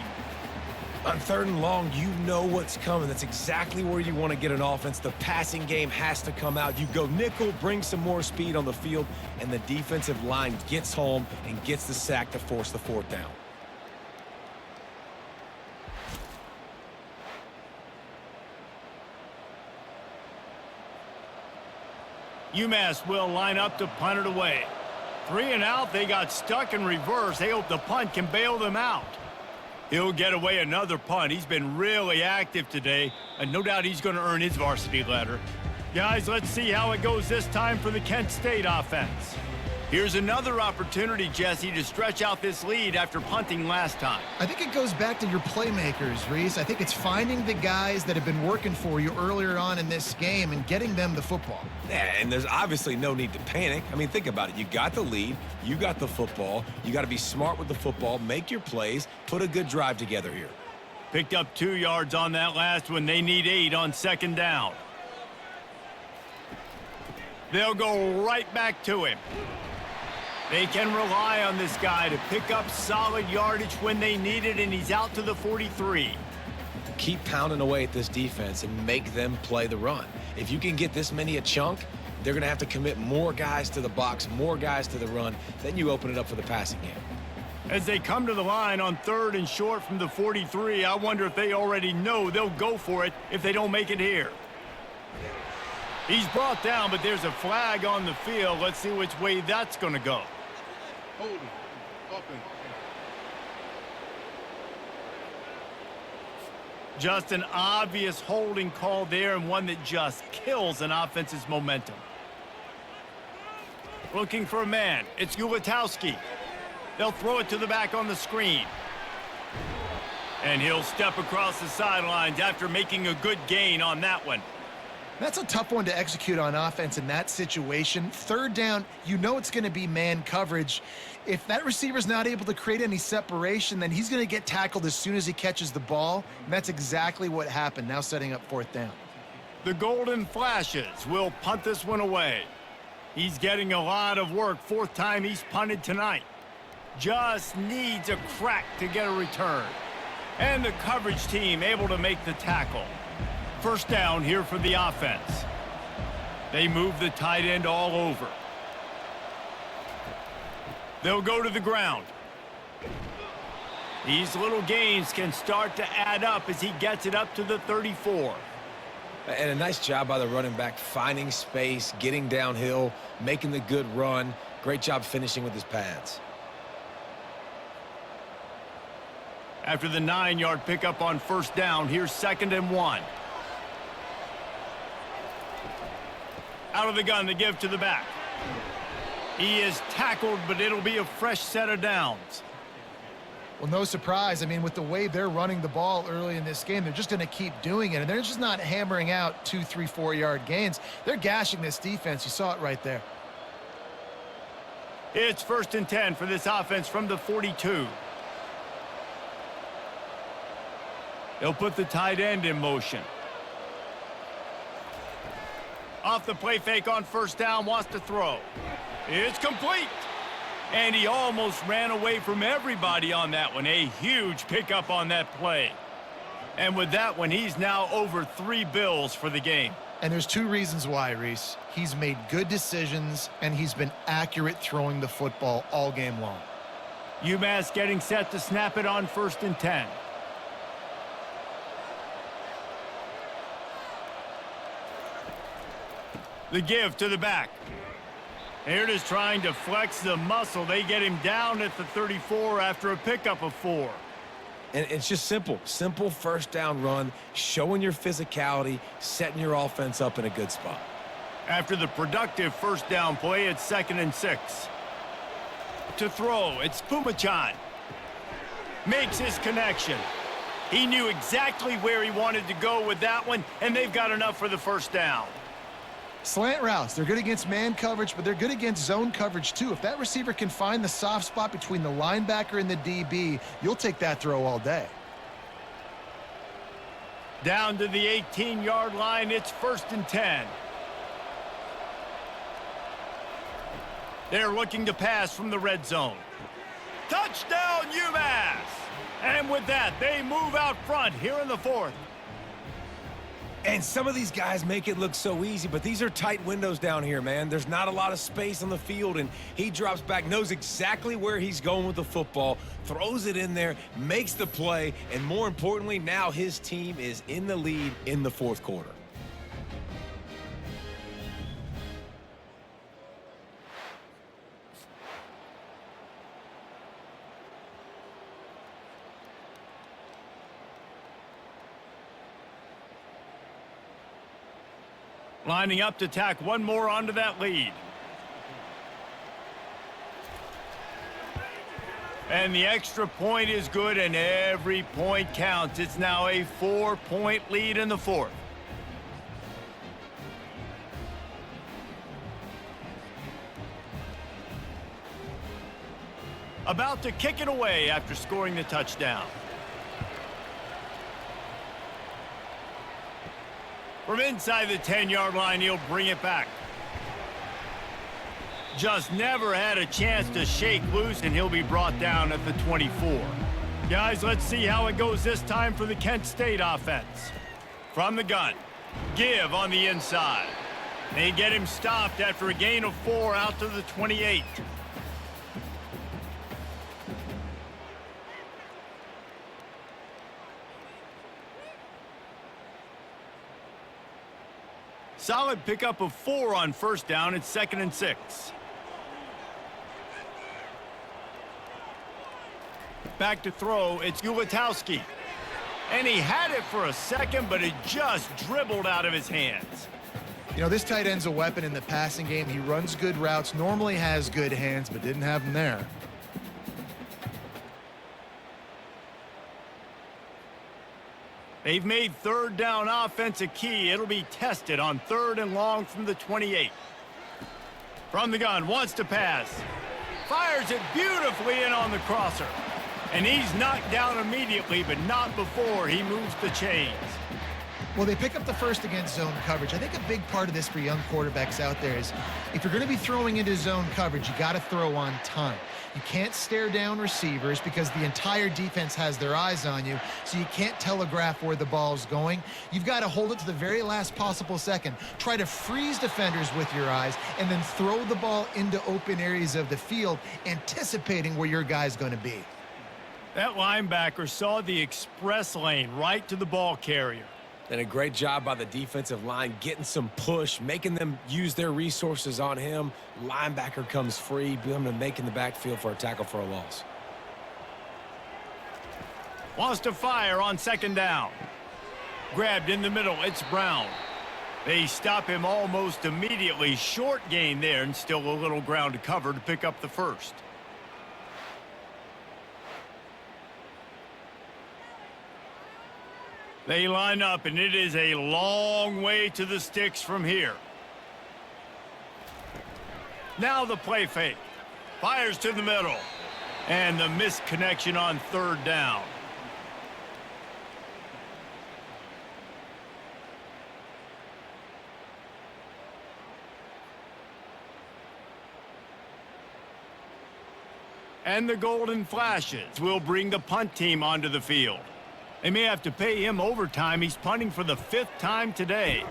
On 3rd and long, you know what's coming. That's exactly where you want to get an offense. The passing game has to come out. You go nickel, bring some more speed on the field, and the defensive line gets home and gets the sack to force the 4th down. UMass will line up to punt it away. 3-and-out, they got stuck in reverse. They hope the punt can bail them out. He'll get away another punt. He's been really active today, and no doubt he's going to earn his varsity letter. Guys, let's see how it goes this time for the Kent State offense. Here's another opportunity, Jesse, to stretch out this lead after punting last time. I think it goes back to your playmakers, Reese. I think it's finding the guys that have been working for you earlier on in this game and getting them the football. Yeah, and there's obviously no need to panic. I mean, think about it. You got the lead. You got the football. You got to be smart with the football, make your plays, put a good drive together here. Picked up 2 yards on that last one. They need 8 on 2nd down. They'll go right back to him. They can rely on this guy to pick up solid yardage when they need it, and he's out to the 43. Keep pounding away at this defense and make them play the run. If you can get this many a chunk, they're going to have to commit more guys to the box, more guys to the run. Then you open it up for the passing game. As they come to the line on 3rd and short from the 43, I wonder if they already know they'll go for it if they don't make it here. He's brought down, but there's a flag on the field. Let's see which way that's going to go. Holding. Offense. Just an obvious holding call there, and one that just kills an offense's momentum. Looking for a man. It's Ulatowski. They'll throw it to the back on the screen. And he'll step across the sidelines after making a good gain on that one. That's a tough one to execute on offense in that situation. 3rd down, you know it's going to be man coverage. If that receiver's not able to create any separation, then he's going to get tackled as soon as he catches the ball. And that's exactly what happened, now setting up 4th down. The Golden Flashes will punt this one away. He's getting a lot of work. 4th time he's punted tonight. Just needs a crack to get a return. And the coverage team able to make the tackle. 1st down here for the offense. They move the tight end all over. They'll go to the ground. These little gains can start to add up as he gets it up to the 34. And a nice job by the running back, finding space, getting downhill, making the good run. Great job finishing with his pads. After the 9-yard pickup on 1st down, here's 2nd and 1. Out of the gun, the give to the back. He is tackled, but it'll be a fresh set of downs. Well, no surprise. I mean, with the way they're running the ball early in this game, they're just going to keep doing it. And they're just not hammering out 2, 3, 4-yard gains. They're gashing this defense. You saw it right there. It's 1st and 10 for this offense from the 42. They'll put the tight end in motion. Off the play fake on 1st down, wants to throw. It's complete. And he almost ran away from everybody on that one. A huge pickup on that play. And with that one, he's now over 3 bills for the game. And there's 2 reasons why, Reese. He's made good decisions, and he's been accurate throwing the football all game long. UMass getting set to snap it on 1st and 10. The give to the back. Here it is trying to flex the muscle. They get him down at the 34 after a pickup of 4. And it's just simple. Simple 1st down run, showing your physicality, setting your offense up in a good spot. After the productive 1st down play, it's 2nd and 6. To throw, it's Pumachan. Makes his connection. He knew exactly where he wanted to go with that one, and they've got enough for the 1st down. Slant routes, they're good against man coverage, but they're good against zone coverage too. If that receiver can find the soft spot between the linebacker and the DB, you'll take that throw all day. Down to the 18-yard line, it's 1st and 10. They're looking to pass from the red zone. Touchdown, UMass! And with that, they move out front here in the 4th. And some of these guys make it look so easy, but these are tight windows down here, man. There's not a lot of space on the field, and he drops back, knows exactly where he's going with the football, throws it in there, makes the play, and more importantly, now his team is in the lead in the 4th quarter. Lining up to tack one more onto that lead. And the extra point is good, and every point counts. It's now a 4-point lead in the 4th. About to kick it away after scoring the touchdown. From inside the 10-yard line, he'll bring it back. Just never had a chance to shake loose, and he'll be brought down at the 24. Guys, let's see how it goes this time for the Kent State offense. From the gun, give on the inside. They get him stopped after a gain of 4 out to the 28. Solid pickup of 4 on 1st down. It's 2nd and 6. Back to throw. It's Ulatowski. And he had it for a second, but it just dribbled out of his hands. You know, this tight end's a weapon in the passing game. He runs good routes, normally has good hands, but didn't have them there. They've made 3rd down offense a key. It'll be tested on 3rd and long from the 28. From the gun, wants to pass. Fires it beautifully in on the crosser. And he's knocked down immediately, but not before he moves the chains. Well, they pick up the 1st against zone coverage. I think a big part of this for young quarterbacks out there is if you're going to be throwing into zone coverage, you got to throw on time. You can't stare down receivers because the entire defense has their eyes on you, so you can't telegraph where the ball's going. You've got to hold it to the very last possible second. Try to freeze defenders with your eyes and then throw the ball into open areas of the field, anticipating where your guy's going to be. That linebacker saw the express lane right to the ball carrier. And a great job by the defensive line getting some push, making them use their resources on him. Linebacker comes free, boom, and making the backfield for a tackle for a loss. Wants to fire on 2nd down. Grabbed in the middle, it's Brown. They stop him almost immediately. Short gain there, and still a little ground to cover to pick up the first. They line up, and it is a long way to the sticks from here. Now the play fake. Fires to the middle. And the misconnection on third down. And the golden flashes will bring the punt team onto the field. They may have to pay him overtime. He's punting for the 5th time today.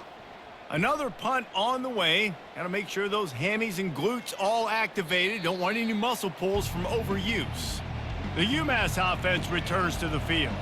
Another punt on the way. Got to make sure those hammies and glutes all activated. Don't want any muscle pulls from overuse. The UMass offense returns to the field.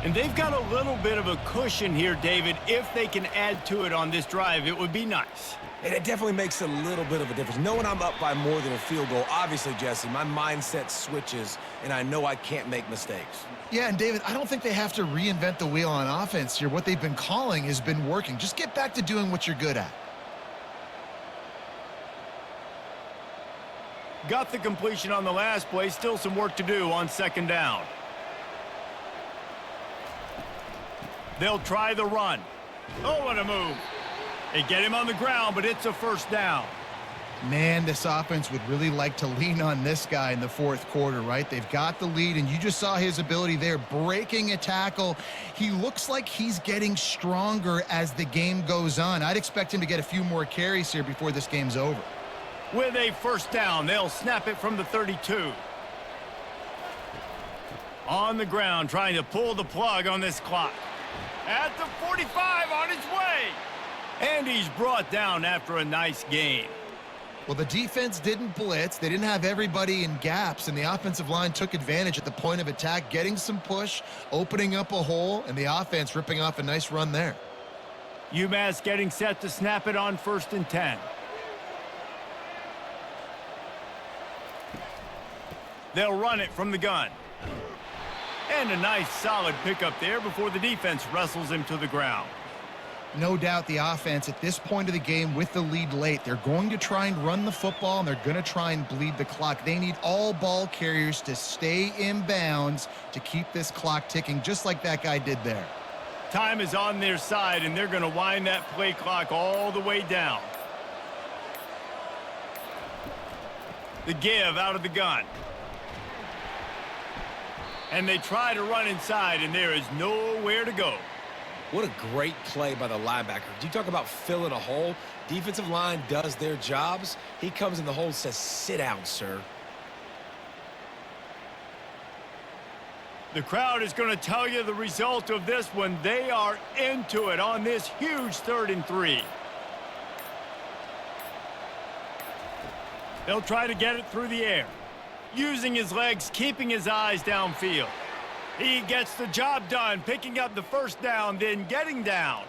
And they've got a little bit of a cushion here, David. If they can add to it on this drive, it would be nice. And it definitely makes a little bit of a difference. Knowing I'm up by more than a field goal, obviously, Jesse, my mindset switches, and I know I can't make mistakes. Yeah, and David, I don't think they have to reinvent the wheel on offense here. What they've been calling has been working. Just get back to doing what you're good at. Got the completion on the last play. Still some work to do on second down. They'll try the run. Oh, what a move. They get him on the ground, but it's a first down. Man, this offense would really like to lean on this guy in the fourth quarter, right? They've got the lead, and you just saw his ability there, breaking a tackle. He looks like he's getting stronger as the game goes on. I'd expect him to get a few more carries here before this game's over. With a first down, they'll snap it from the 32. On the ground, trying to pull the plug on this clock. At the 45, on his way. And he's brought down after a nice gain. Well, the defense didn't blitz. They didn't have everybody in gaps, and the offensive line took advantage at the point of attack, getting some push, opening up a hole, and the offense ripping off a nice run there. UMass getting set to snap it on 1st and 10. They'll run it from the gun. And a nice solid pickup there before the defense wrestles him to the ground. No doubt the offense at this point of the game with the lead late, they're going to try and run the football, and they're going to try and bleed the clock. They need all ball carriers to stay in bounds to keep this clock ticking, just like that guy did there. Time is on their side, and they're going to wind that play clock all the way down. The give out of the gun. And they try to run inside, and there is nowhere to go. What a great play by the linebacker. You talk about filling a hole. Defensive line does their jobs. He comes in the hole and says, "Sit down, sir." The crowd is going to tell you the result of this one. They are into it on this huge 3rd and 3. They'll try to get it through the air. Using his legs, keeping his eyes downfield. He gets the job done, picking up the first down, then getting down.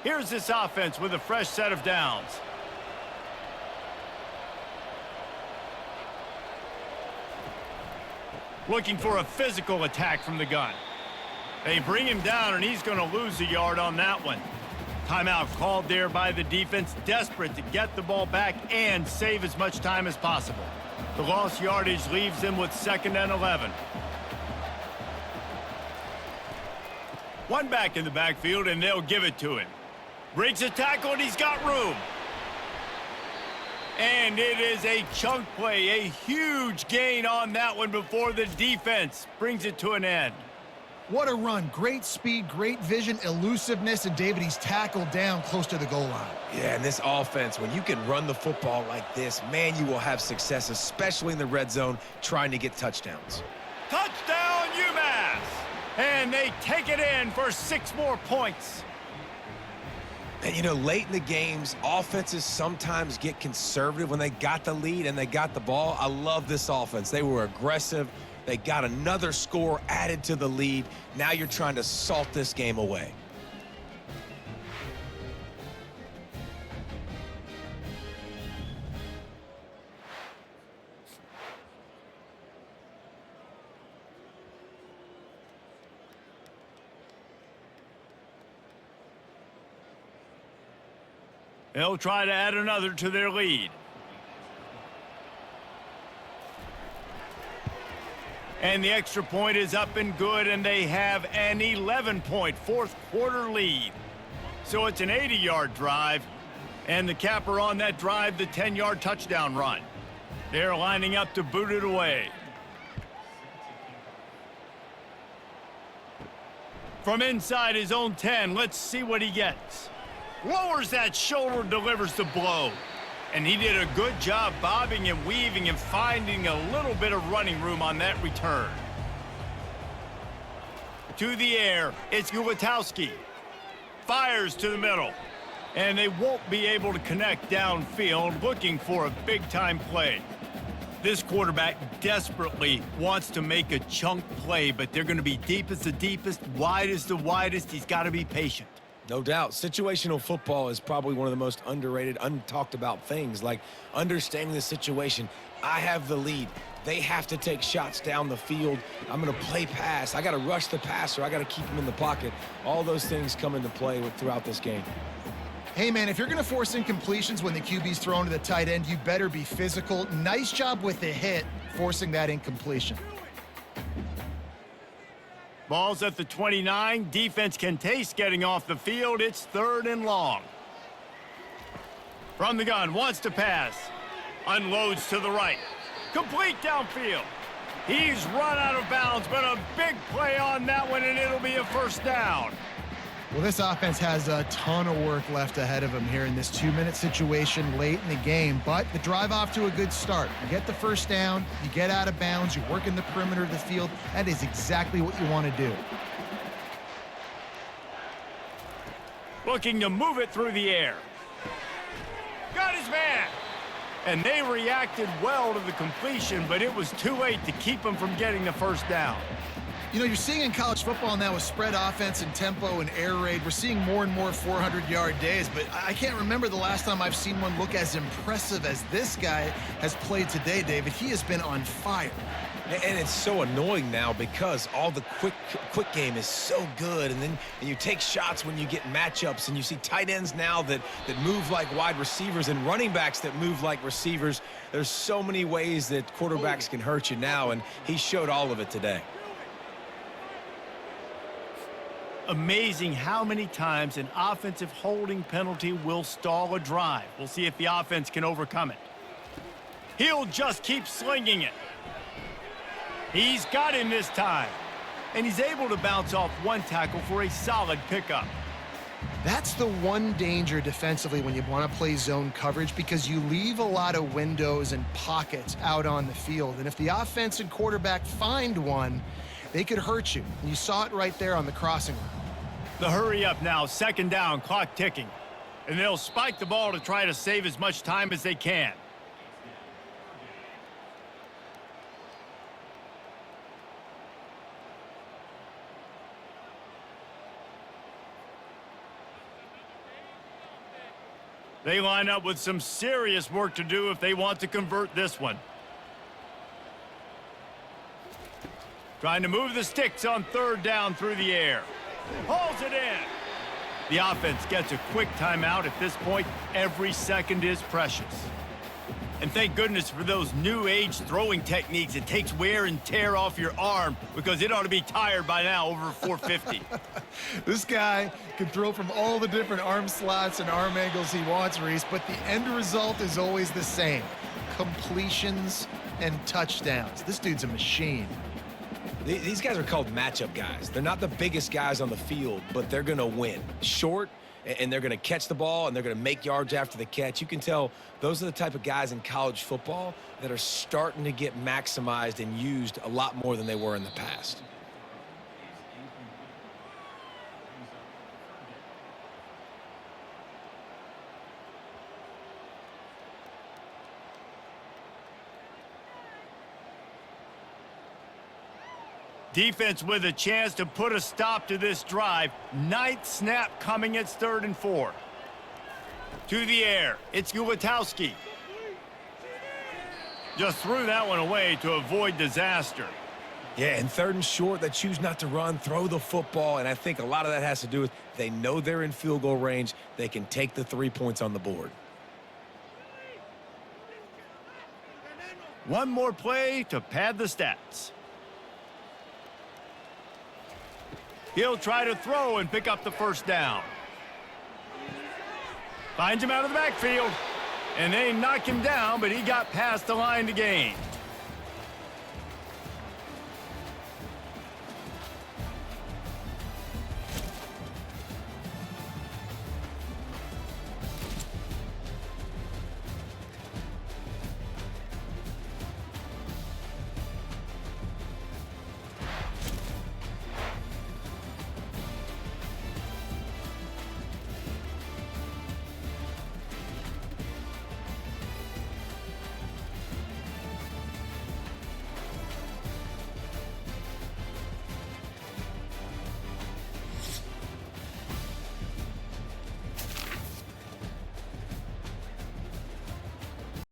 Here's this offense with a fresh set of downs. Looking for a physical attack from the gun. They bring him down, and he's going to lose a yard on that one. Timeout called there by the defense, desperate to get the ball back and save as much time as possible. The lost yardage leaves them with 2nd and 11. One back in the backfield, and they'll give it to him. Breaks a tackle, and he's got room. And it is a chunk play, a huge gain on that one before the defense brings it to an end. What a run. Great speed, great vision, elusiveness, and David, he's tackled down close to the goal line. Yeah, and this offense, when you can run the football like this, man, you will have success, especially in the red zone, trying to get touchdowns. Touchdown, UMass! And they take it in for 6 more points. And, you know, late in the games, offenses sometimes get conservative when they got the lead and they got the ball. I love this offense. They were aggressive. They got another score added to the lead. Now you're trying to salt this game away. They'll try to add another to their lead. And the extra point is up and good, and they have an 11-point fourth quarter lead. So it's an 80-yard drive, and the capper on that drive, the 10-yard touchdown run. They're lining up to boot it away. From inside his own 10, let's see what he gets. Lowers that shoulder, delivers the blow. And he did a good job bobbing and weaving and finding a little bit of running room on that return. To the air, it's Gulitowski. Fires to the middle. And they won't be able to connect downfield, looking for a big-time play. This quarterback desperately wants to make a chunk play, but they're going to be deep as the deepest, wide as the widest. He's got to be patient. No doubt. Situational football is probably one of the most underrated, untalked about things, like understanding the situation. I have the lead. They have to take shots down the field. I'm going to play pass. I got to rush the passer. I got to keep him in the pocket. All those things come into play throughout this game. Hey, man, if you're going to force incompletions when the QB's thrown to the tight end, you better be physical. Nice job with the hit, forcing that incompletion. Ball's at the 29. Defense can taste getting off the field. It's 3rd and long. From the gun, wants to pass. Unloads to the right. Complete downfield. He's run out of bounds, but a big play on that one, and it'll be a first down. Well, this offense has a ton of work left ahead of them here in this 2-minute situation late in the game, but the drive off to a good start. You get the first down, you get out of bounds, you work in the perimeter of the field. That is exactly what you want to do. Looking to move it through the air. Got his man. And they reacted well to the completion, but it was too late to keep them from getting the first down. You know, you're seeing in college football now with spread offense and tempo and air raid, we're seeing more and more 400-yard days, but I can't remember the last time I've seen one look as impressive as this guy has played today, David. He has been on fire. And it's so annoying now because all the quick game is so good, and then you take shots when you get matchups, and you see tight ends now that move like wide receivers and running backs that move like receivers. There's so many ways that quarterbacks can hurt you now, and he showed all of it today. Amazing how many times an offensive holding penalty will stall a drive. We'll see if the offense can overcome it. He'll just keep slinging it. He's got him this time. And he's able to bounce off one tackle for a solid pickup. That's the one danger defensively when you want to play zone coverage, because you leave a lot of windows and pockets out on the field. And if the offense and quarterback find one, they could hurt you. And you saw it right there on the crossing route. The hurry up now, 2nd down, clock ticking. And they'll spike the ball to try to save as much time as they can. They line up with some serious work to do if they want to convert this one. Trying to move the sticks on 3rd down through the air. Hauls it in. The offense gets a quick timeout. At this point, every second is precious. And thank goodness for those new age throwing techniques. It takes wear and tear off your arm, because it ought to be tired by now over 450. This guy can throw from all the different arm slots and arm angles he wants, Reese, but the end result is always the same: completions and touchdowns. This dude's a machine. These guys are called matchup guys. They're not the biggest guys on the field, but they're going to win. Short, and they're going to catch the ball, and they're going to make yards after the catch. You can tell those are the type of guys in college football that are starting to get maximized and used a lot more than they were in the past. Defense with a chance to put a stop to this drive. 9th snap coming. It's 3rd and 4. To the air, it's Gulitowski. Just threw that one away to avoid disaster. Yeah, and 3rd and short, they choose not to run, throw the football, and I think a lot of that has to do with they know they're in field goal range. They can take the 3 points on the board. One more play to pad the stats. He'll try to throw and pick up the first down. Finds him out of the backfield. And they knock him down, but he got past the line to gain.